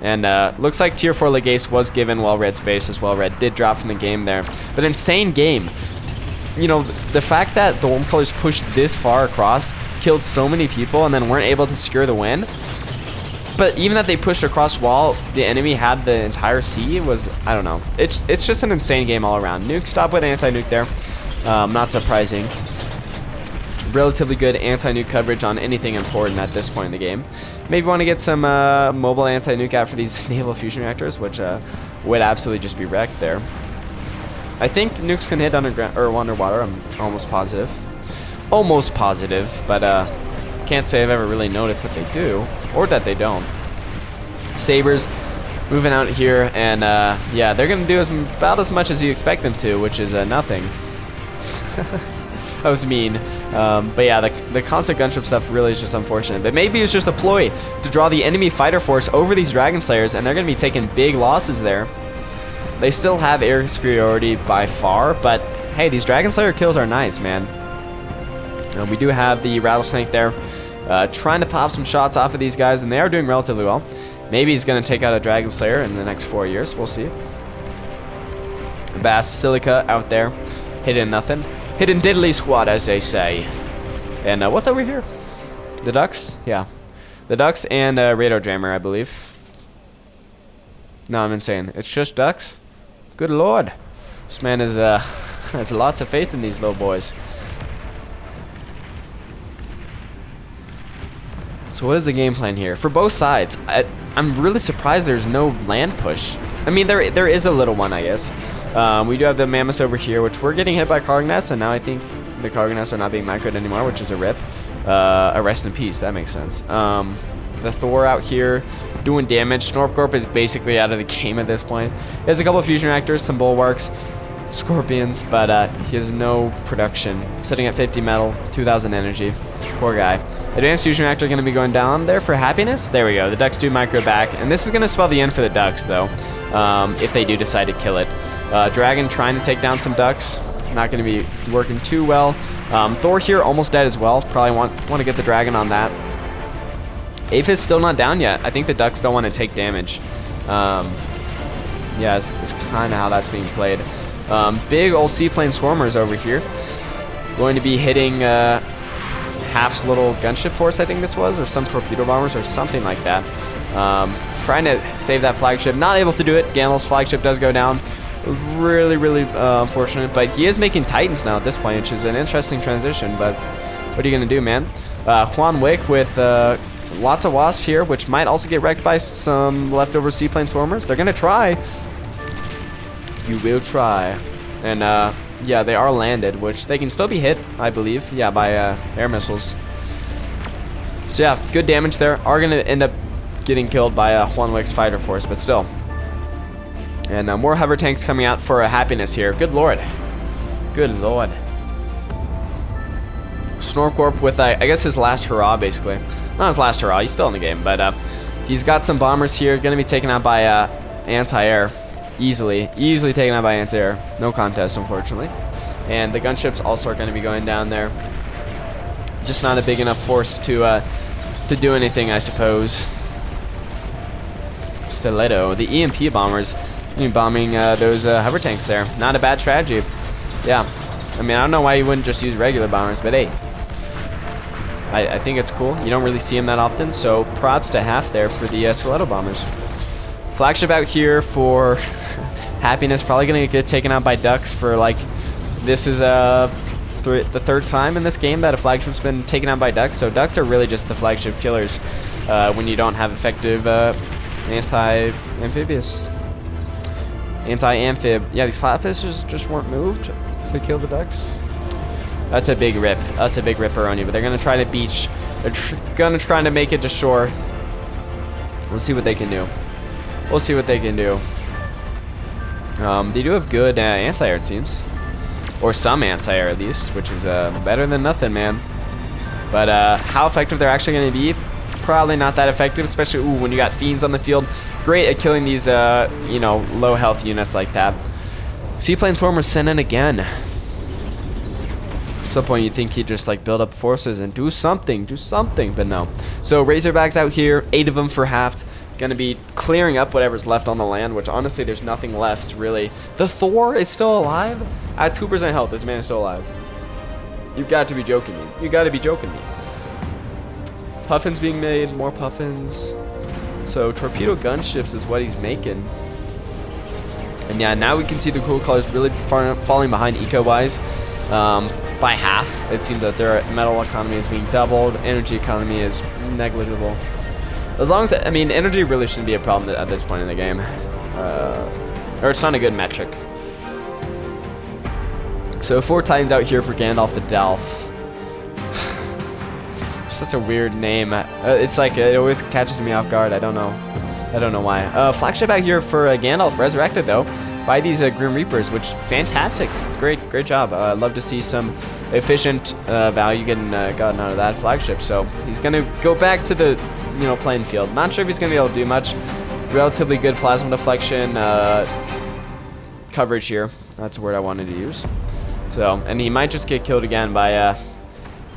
And looks like tier 4 Legace was given while Red Space as well. Red did drop from the game there. But insane game. The fact that the Worm Colors pushed this far across, killed so many people, and then weren't able to secure the win. But even that they pushed across while the enemy had the entire sea was, I don't know. It's just an insane game all around. Nuke stop with anti-nuke there. Not surprising. Relatively good anti-nuke coverage on anything important at this point in the game. Maybe want to get some mobile anti-nuke out for these naval fusion reactors, which would absolutely just be wrecked there. I think nukes can hit underground or underwater. I'm almost positive. But can't say I've ever really noticed that they do, or that they don't. Sabers moving out here, and yeah, they're gonna do about as much as you expect them to, which is nothing. That was mean. But yeah, the constant gunship stuff really is just unfortunate. But maybe it's just a ploy to draw the enemy fighter force over these Dragon Slayers, and they're gonna be taking big losses there. They still have air superiority by far, but hey, these Dragon Slayer kills are nice, man. We do have the Rattlesnake there, trying to pop some shots off of these guys, and they are doing relatively well. Maybe he's going to take out a Dragon Slayer in the next 4 years. We'll see. Bass Silica out there, hitting nothing. Hidden diddly squad, as they say. And what's over here? The Ducks? Yeah. The Ducks and Radar Jammer, I believe. No, I'm insane. It's just Ducks? Good lord. This man is, has lots of faith in these little boys. So what is the game plan here? For both sides, I'm really surprised there's no land push. I mean, there is a little one, I guess. We do have the Mammoths over here, which we're getting hit by Cargo Nests, and now I think the Cargo Nests are not being microed anymore, which is a rip. A rest in peace, that makes sense. The Thor out here doing damage. Snorpcorp is basically out of the game at this point. He has a couple of fusion reactors, some bulwarks, scorpions, but he has no production. Sitting at 50 metal, 2,000 energy. Poor guy. Advanced fusion reactor going to be going down there for happiness. There we go. The ducks do micro back, and this is going to spell the end for the ducks, though, if they do decide to kill it. Dragon trying to take down some ducks. Not going to be working too well. Thor here almost dead as well. Probably want to get the dragon on that. Aphis still not down yet. I think the ducks don't want to take damage. Yeah, it's kind of how that's being played. Big old seaplane swarmers over here. Going to be hitting Half's little gunship force, I think this was, or some torpedo bombers or something like that. Trying to save that flagship. Not able to do it. Gandalf's flagship does go down. Really, really unfortunate. But he is making Titans now at this point, which is an interesting transition. But what are you going to do, man? Juan Wick with lots of Wasp here, which might also get wrecked by some leftover seaplane swarmers. They're going to try. You will try. And yeah, they are landed, which they can still be hit, I believe. Yeah, by air missiles. So yeah, good damage there. Are going to end up getting killed by Juan Wick's fighter force, but still. And more hover tanks coming out for happiness here. Good lord. Good lord. Snorpcorp with, I guess, his last hurrah, basically. Not his last hurrah. He's still in the game, but he's got some bombers here. Going to be taken out by anti-air. Easily taken out by anti-air. No contest, unfortunately. And the gunships also are going to be going down there. Just not a big enough force to do anything, I suppose. Stiletto. The EMP bombers bombing those hover tanks there. Not a bad strategy. Yeah. I mean, I don't know why you wouldn't just use regular bombers, but hey. I think it's cool. You don't really see them that often, so props to Half there for the stiletto bombers. Flagship out here for happiness. Probably going to get taken out by ducks for, like, this is the third time in this game that a flagship's been taken out by ducks. So ducks are really just the flagship killers when you don't have effective anti-amphibious. Anti-amphib. Yeah, these platypuses just weren't moved to kill the ducks. That's a big rip. That's a big ripperoni. But they're going to try to beach. They're going to try to make it to shore. We'll see what they can do. We'll see what they can do. They do have good anti-air, it seems. Or some anti-air, at least, which is better than nothing, man. But how effective they're actually going to be, probably not that effective, especially when you got Fiends on the field. Great at killing these, you know, low health units like that. Seaplane Swarmers sent in again. At some point, you'd think he'd just, like, build up forces and do something, but no. So, Razorbacks out here, 8 of them for Haft. Gonna be clearing up whatever's left on the land, which honestly there's nothing left really. The Thor is still alive at 2% health. This man is still alive. You've got to be joking me. You got to be joking me. Puffins being made, more puffins. So torpedo gunships is what he's making. And yeah, now we can see the cool colors really falling behind eco-wise by half. It seems that their metal economy is being doubled. Energy economy is negligible. As long as, I mean, energy really shouldn't be a problem at this point in the game. Or it's not a good metric. So 4 Titans out here for Gandalf the Delph. Such a weird name. It's like, it always catches me off guard. I don't know why. Flagship out here for Gandalf, resurrected though, by these Grim Reapers, which, fantastic. Great job. I'd love to see some efficient value getting gotten out of that flagship. So he's going to go back to the playing field. Not sure if he's going to be able to do much. Relatively good plasma deflection coverage here. That's the word I wanted to use. So, and he might just get killed again by,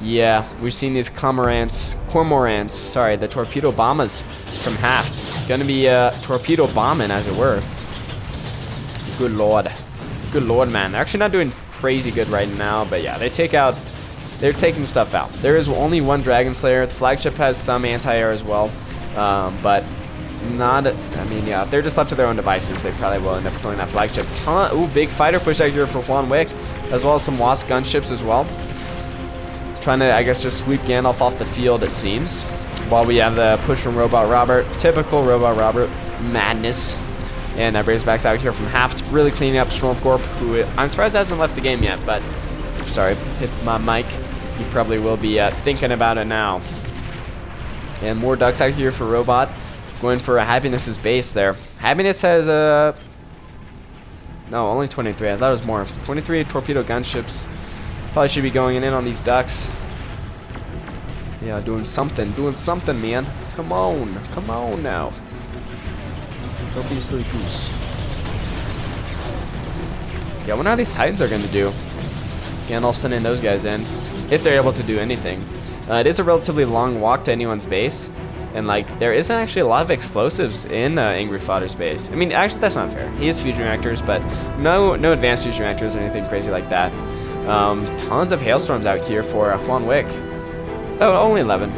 yeah, we've seen these cormorants, sorry, the torpedo bombers from Haft. Gonna be torpedo bombing, as it were. Good lord, man. They're actually not doing crazy good right now, but yeah, they're taking stuff out. There is only one Dragon Slayer. The flagship has some anti-air as well, but not, I mean, yeah, if they're just left to their own devices, they probably will end up killing that flagship. Ooh, big fighter push out here for Juan Wick, as well as some Wasp gunships as well. Trying to, I guess, just sweep Gandalf off the field, it seems. While we have the push from Robot Robert. Typical Robot Robert madness. And Razorbacks out here from Haft, really cleaning up Snorpcorp, who I'm surprised hasn't left the game yet, but, sorry, hit my mic. You probably will be thinking about it now. And more ducks out here for Robot. going for a Happiness's base there. Happiness has no, only 23. I thought it was more. 23 torpedo gunships. Probably should be going in on these ducks. Yeah, doing something, man. Come on now. Don't be a silly goose. Yeah, I wonder how these Titans are going to do. Gandalf sending those guys in, if they're able to do anything. It is a relatively long walk to anyone's base, and like there isn't actually a lot of explosives in Angry Fodder's base. I mean, actually that's not fair. He has fusion reactors, but no advanced fusion reactors or anything crazy like that. Tons of hailstorms out here for Juan Wick. Oh, only 11.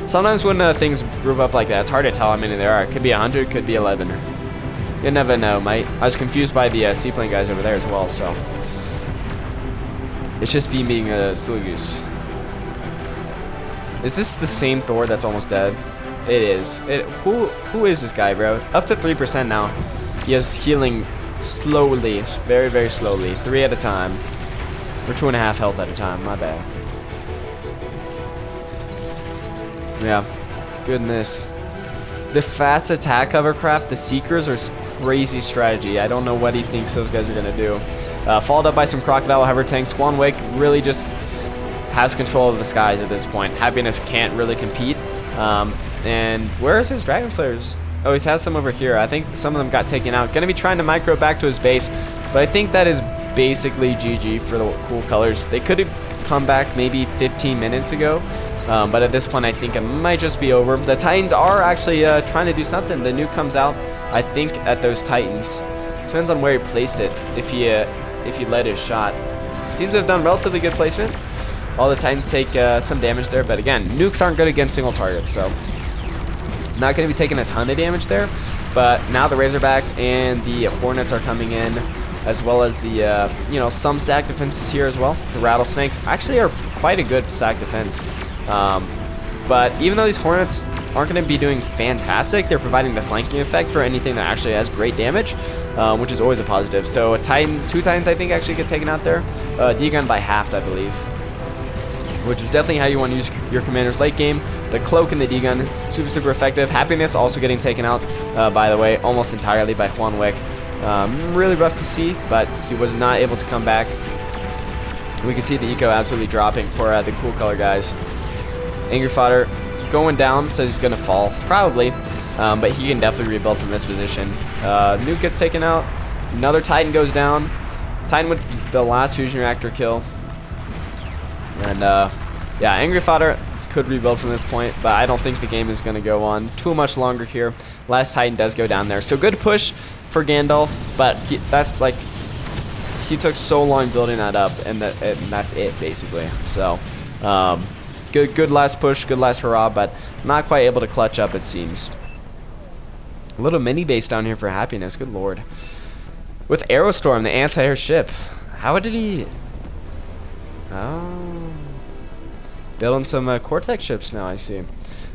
Sometimes when things group up like that, it's hard to tell how many there are. It could be 100, could be 11. You never know, mate. I was confused by the seaplane guys over there as well, so it's just being a silly goose. Is this the same Thor that's almost dead? It is. Who is this guy, bro? Up to 3% now. He is healing slowly, very, very slowly. 3 at a time. Or 2.5 health at a time, my bad. Yeah, goodness. The fast attack hovercraft, the Seekers, are crazy strategy. I don't know what he thinks those guys are going to do. Followed up by some Crocodile hover tanks. Juan Wick really just has control of the skies at this point. Happiness can't really compete. And where is his Dragon Slayers? Oh, he has some over here. I think some of them got taken out. Gonna be trying to micro back to his base, but I think that is basically GG for the cool colors. They could have come back maybe 15 minutes ago, but at this point I think it might just be over. The Titans are actually trying to do something. The nuke comes out, I think, at those Titans. Depends on where he placed it, if he led his shot. Seems to have done relatively good placement. All the Titans take some damage there, but again, nukes aren't good against single targets, so not going to be taking a ton of damage there. But now the Razorbacks and the Hornets are coming in, as well as the some stack defenses here as well. The Rattlesnakes actually are quite a good stack defense. But even though these Hornets aren't going to be doing fantastic, they're providing the flanking effect for anything that actually has great damage, which is always a positive. So a Titan, 2 Titans I think actually get taken out there. D-gun by halved, I believe, which is definitely how you want to use your commanders late game. The cloak and the D-gun, super effective. Happiness also getting taken out, by the way, almost entirely by Juan Wick. Really rough to see, but he was not able to come back. We can see the eco absolutely dropping for the cool color guys. Angry Fodder going down, says he's going to fall, probably, but he can definitely rebuild from this position. Nuke gets taken out. Another Titan goes down. Titan with the last fusion reactor kill. And yeah, Angry Fodder could rebuild from this point, but I don't think the game is going to go on too much longer here. Last Titan does go down there, so good push for Gandalf, but that's like, he took so long building that up, and that's it basically. So good last push, good last hurrah, but not quite able to clutch up, it seems. A little mini base down here for Happiness, good lord. With Aerostorm, the anti-air ship. How did he... Oh, building some Cortex ships now, I see,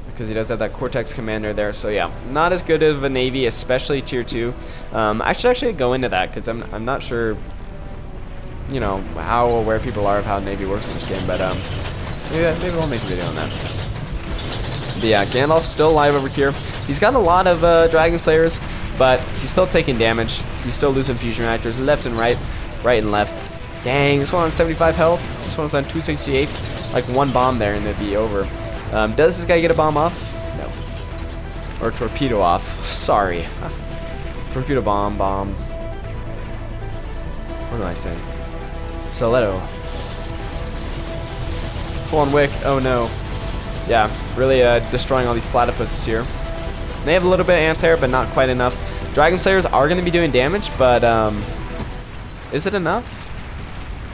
because he does have that Cortex commander there. So yeah, not as good of a navy, especially tier 2. I should actually go into that, because I'm not sure, you know, how aware people are of how navy works in this game, but maybe we'll make a video on that. But yeah, Gandalf's still alive over here. He's got a lot of Dragon Slayers, but he's still taking damage. He's still losing fusion reactors left and right and left. Dang, this one on 75 health. This one's on 268. Like one bomb there and it'd be over. Does this guy get a bomb off? No. Or torpedo off. Sorry. Torpedo bomb. What am I saying? Soletto. Juan Wick. Oh no. Yeah, really destroying all these platypuses here. They have a little bit of anti-air, but not quite enough. Dragon Slayers are going to be doing damage, but is it enough?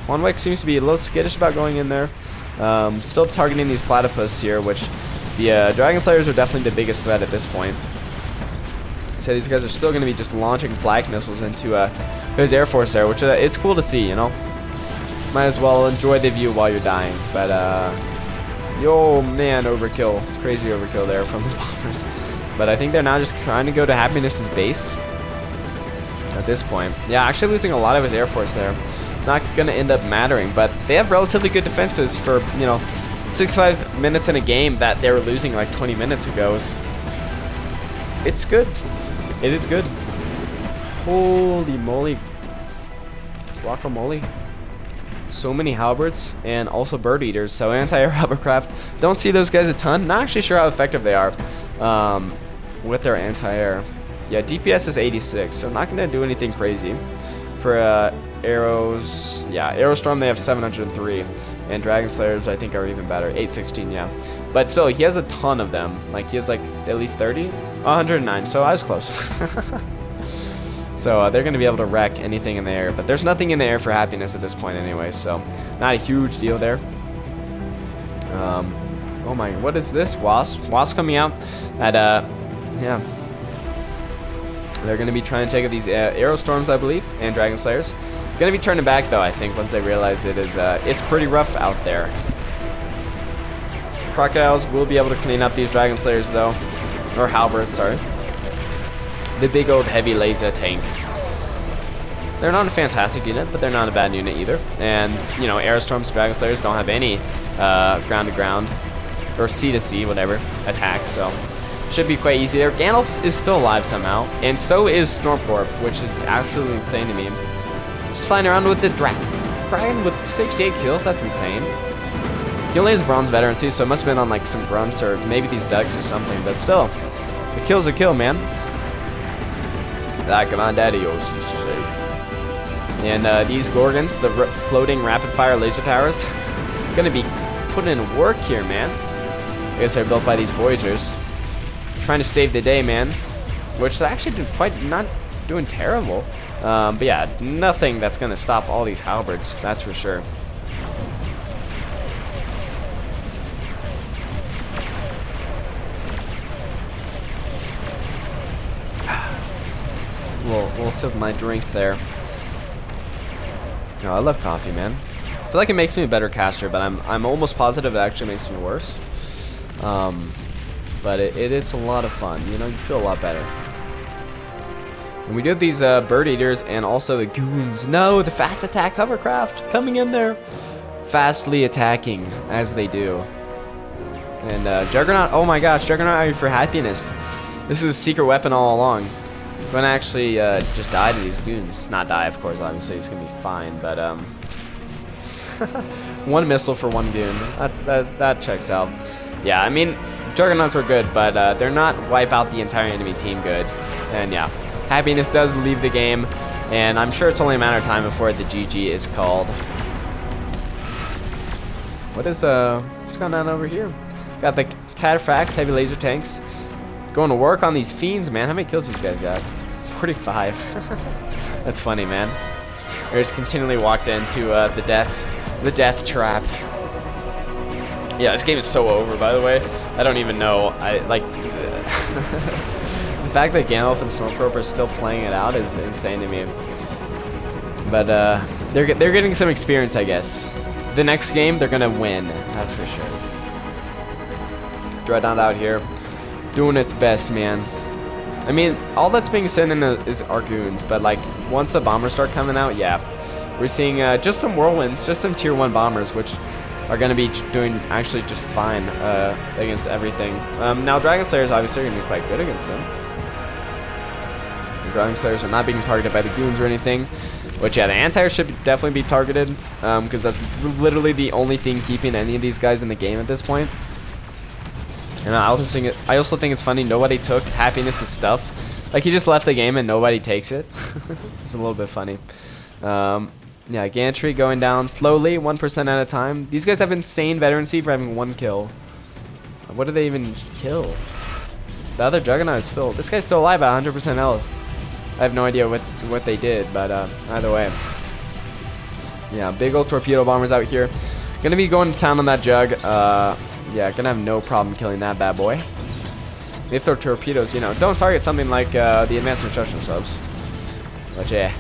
Juan Wick seems to be a little skittish about going in there. Still targeting these platypus here, which the Dragon Slayers are definitely the biggest threat at this point. So these guys are still going to be just launching flag missiles into his Air Force there, which it's cool to see, you know. Might as well enjoy the view while you're dying. But, yo, man, overkill. Crazy overkill there from the bombers. But I think they're now just trying to go to Happiness's base at this point. Yeah, actually losing a lot of his Air Force there. Not going to end up mattering, but they have relatively good defenses for, you know, 6-5 minutes in a game that they were losing like 20 minutes ago. it's good. It is good. Holy moly. Guacamole. So many halberds and also bird eaters. So anti-air hovercraft. Don't see those guys a ton. Not actually sure how effective they are with their anti-air. Yeah, DPS is 86, so not going to do anything crazy. For arrows, yeah, Aerostorm they have 703. And Dragon Slayers I think are even better. 816, yeah. But still, he has a ton of them. Like, he has like at least 30? 109, so I was close. So they're going to be able to wreck anything in the air. But there's nothing in the air for happiness at this point anyway, so not a huge deal there. Oh my, what is this? Wasp coming out at, yeah. They're going to be trying to take out these Aerostorms, I believe, and Dragon Slayers. Going to be turning back, though, I think, once they realize it is, it's pretty rough out there. Crocodiles will be able to clean up these Dragon Slayers, though. Or halberds, sorry. The big old heavy laser tank. They're not a fantastic unit, but they're not a bad unit either. And, you know, Aerostorms, Dragon Slayers don't have any ground-to-ground, or sea-to-sea, whatever, attacks, so should be quite easy there. Gandalf is still alive somehow, and so is Snorpcorp, which is absolutely insane to me. Just flying around with the dragon with 68 kills, that's insane. He only has bronze veterancy, so it must have been on like some grunts or maybe these ducks or something, but still, the kill's a kill, man. Like my daddy used to say. And these Gorgons, the floating rapid-fire laser towers, gonna be putting in work here, man. I guess they're built by these Voyagers. Trying to save the day, man. Which they actually did quite not doing terrible. But yeah, nothing that's gonna stop all these halberds, that's for sure. We'll sip my drink there. Oh, I love coffee, man. I feel like it makes me a better caster, but I'm almost positive it actually makes me worse. But it is a lot of fun. You know, you feel a lot better. And we do have these bird eaters and also the goons. No, the fast attack hovercraft coming in there, fastly attacking as they do. And Juggernaut. Oh my gosh, Juggernaut are you for happiness? This is a secret weapon all along. I'm gonna actually just die to these goons. Not die, of course. Obviously, it's gonna be fine. But one missile for one goon. That checks out. Yeah, I mean, Juggernauts are good, but they're not wipe out the entire enemy team good. And yeah, happiness does leave the game, and I'm sure it's only a matter of time before the GG is called. What's going on over here? Got the Cataphracts, heavy laser tanks. Going to work on these fiends, man. How many kills these guys got? 45. That's funny, man. They just continually walked into the death trap. Yeah, this game is so over, by the way. I don't even know. I like the fact that Gandalf and Snortcorp are still playing it out is insane to me. But they're getting some experience, I guess. The next game they're gonna win, that's for sure. Dreadnought out here, doing its best, man. I mean, all that's being sent in is Argoons, but like once the bombers start coming out, yeah, we're seeing just some whirlwinds, just some tier 1 bombers, which are going to be doing actually just fine against everything. Now, Dragon Slayers obviously are going to be quite good against them. The Dragon Slayers are not being targeted by the goons or anything, which, yeah, the anti-air should definitely be targeted, because that's literally the only thing keeping any of these guys in the game at this point. And I also think it's funny, nobody took Happiness's stuff. Like, he just left the game and nobody takes it. It's a little bit funny. Yeah, Gantry going down slowly, 1% at a time. These guys have insane veterancy for having 1 kill. What did they even kill? The other Juggernaut is still... This guy's still alive at 100% health. I have no idea what they did, but either way. Yeah, big old torpedo bombers out here. Gonna be going to town on that Jug. Yeah, gonna have no problem killing that bad boy. If they're torpedoes, you know, don't target something like the advanced instruction subs. But yeah.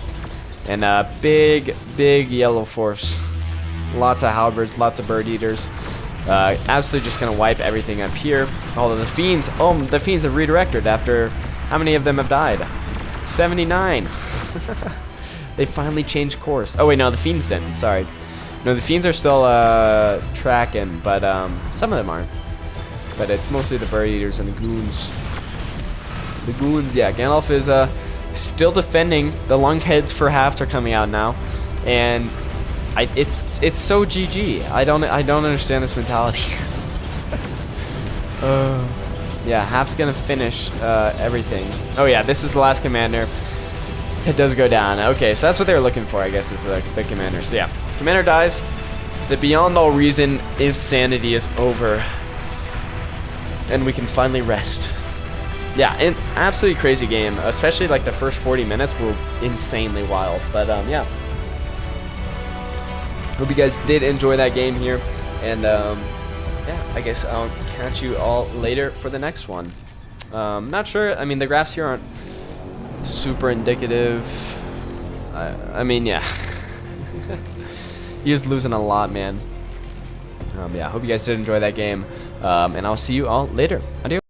And big yellow force. Lots of halberds, lots of bird eaters. Absolutely just gonna wipe everything up here. Although the fiends, the fiends have redirected after how many of them have died? 79. They finally changed course. Oh wait, no, the fiends didn't. Sorry. No, the fiends are still tracking, but some of them aren't. But it's mostly the bird eaters and the goons. The goons, yeah. Gandalf is still defending. The lunkheads for Haft are coming out now, and it's so GG. I don't understand this mentality. Yeah, Haft's gonna finish everything. Oh yeah, this is the last commander. It does go down. Okay, so that's what they were looking for, I guess, is the commander. So yeah, commander dies. The beyond all reason insanity is over, and we can finally rest. Yeah, an absolutely crazy game, especially like the first 40 minutes were insanely wild. But yeah, hope you guys did enjoy that game here, and yeah, I guess I'll catch you all later for the next one. Not sure. I mean, the graphs here aren't super indicative. I mean, yeah. He is losing a lot, man. Yeah, hope you guys did enjoy that game, and I'll see you all later. Adios.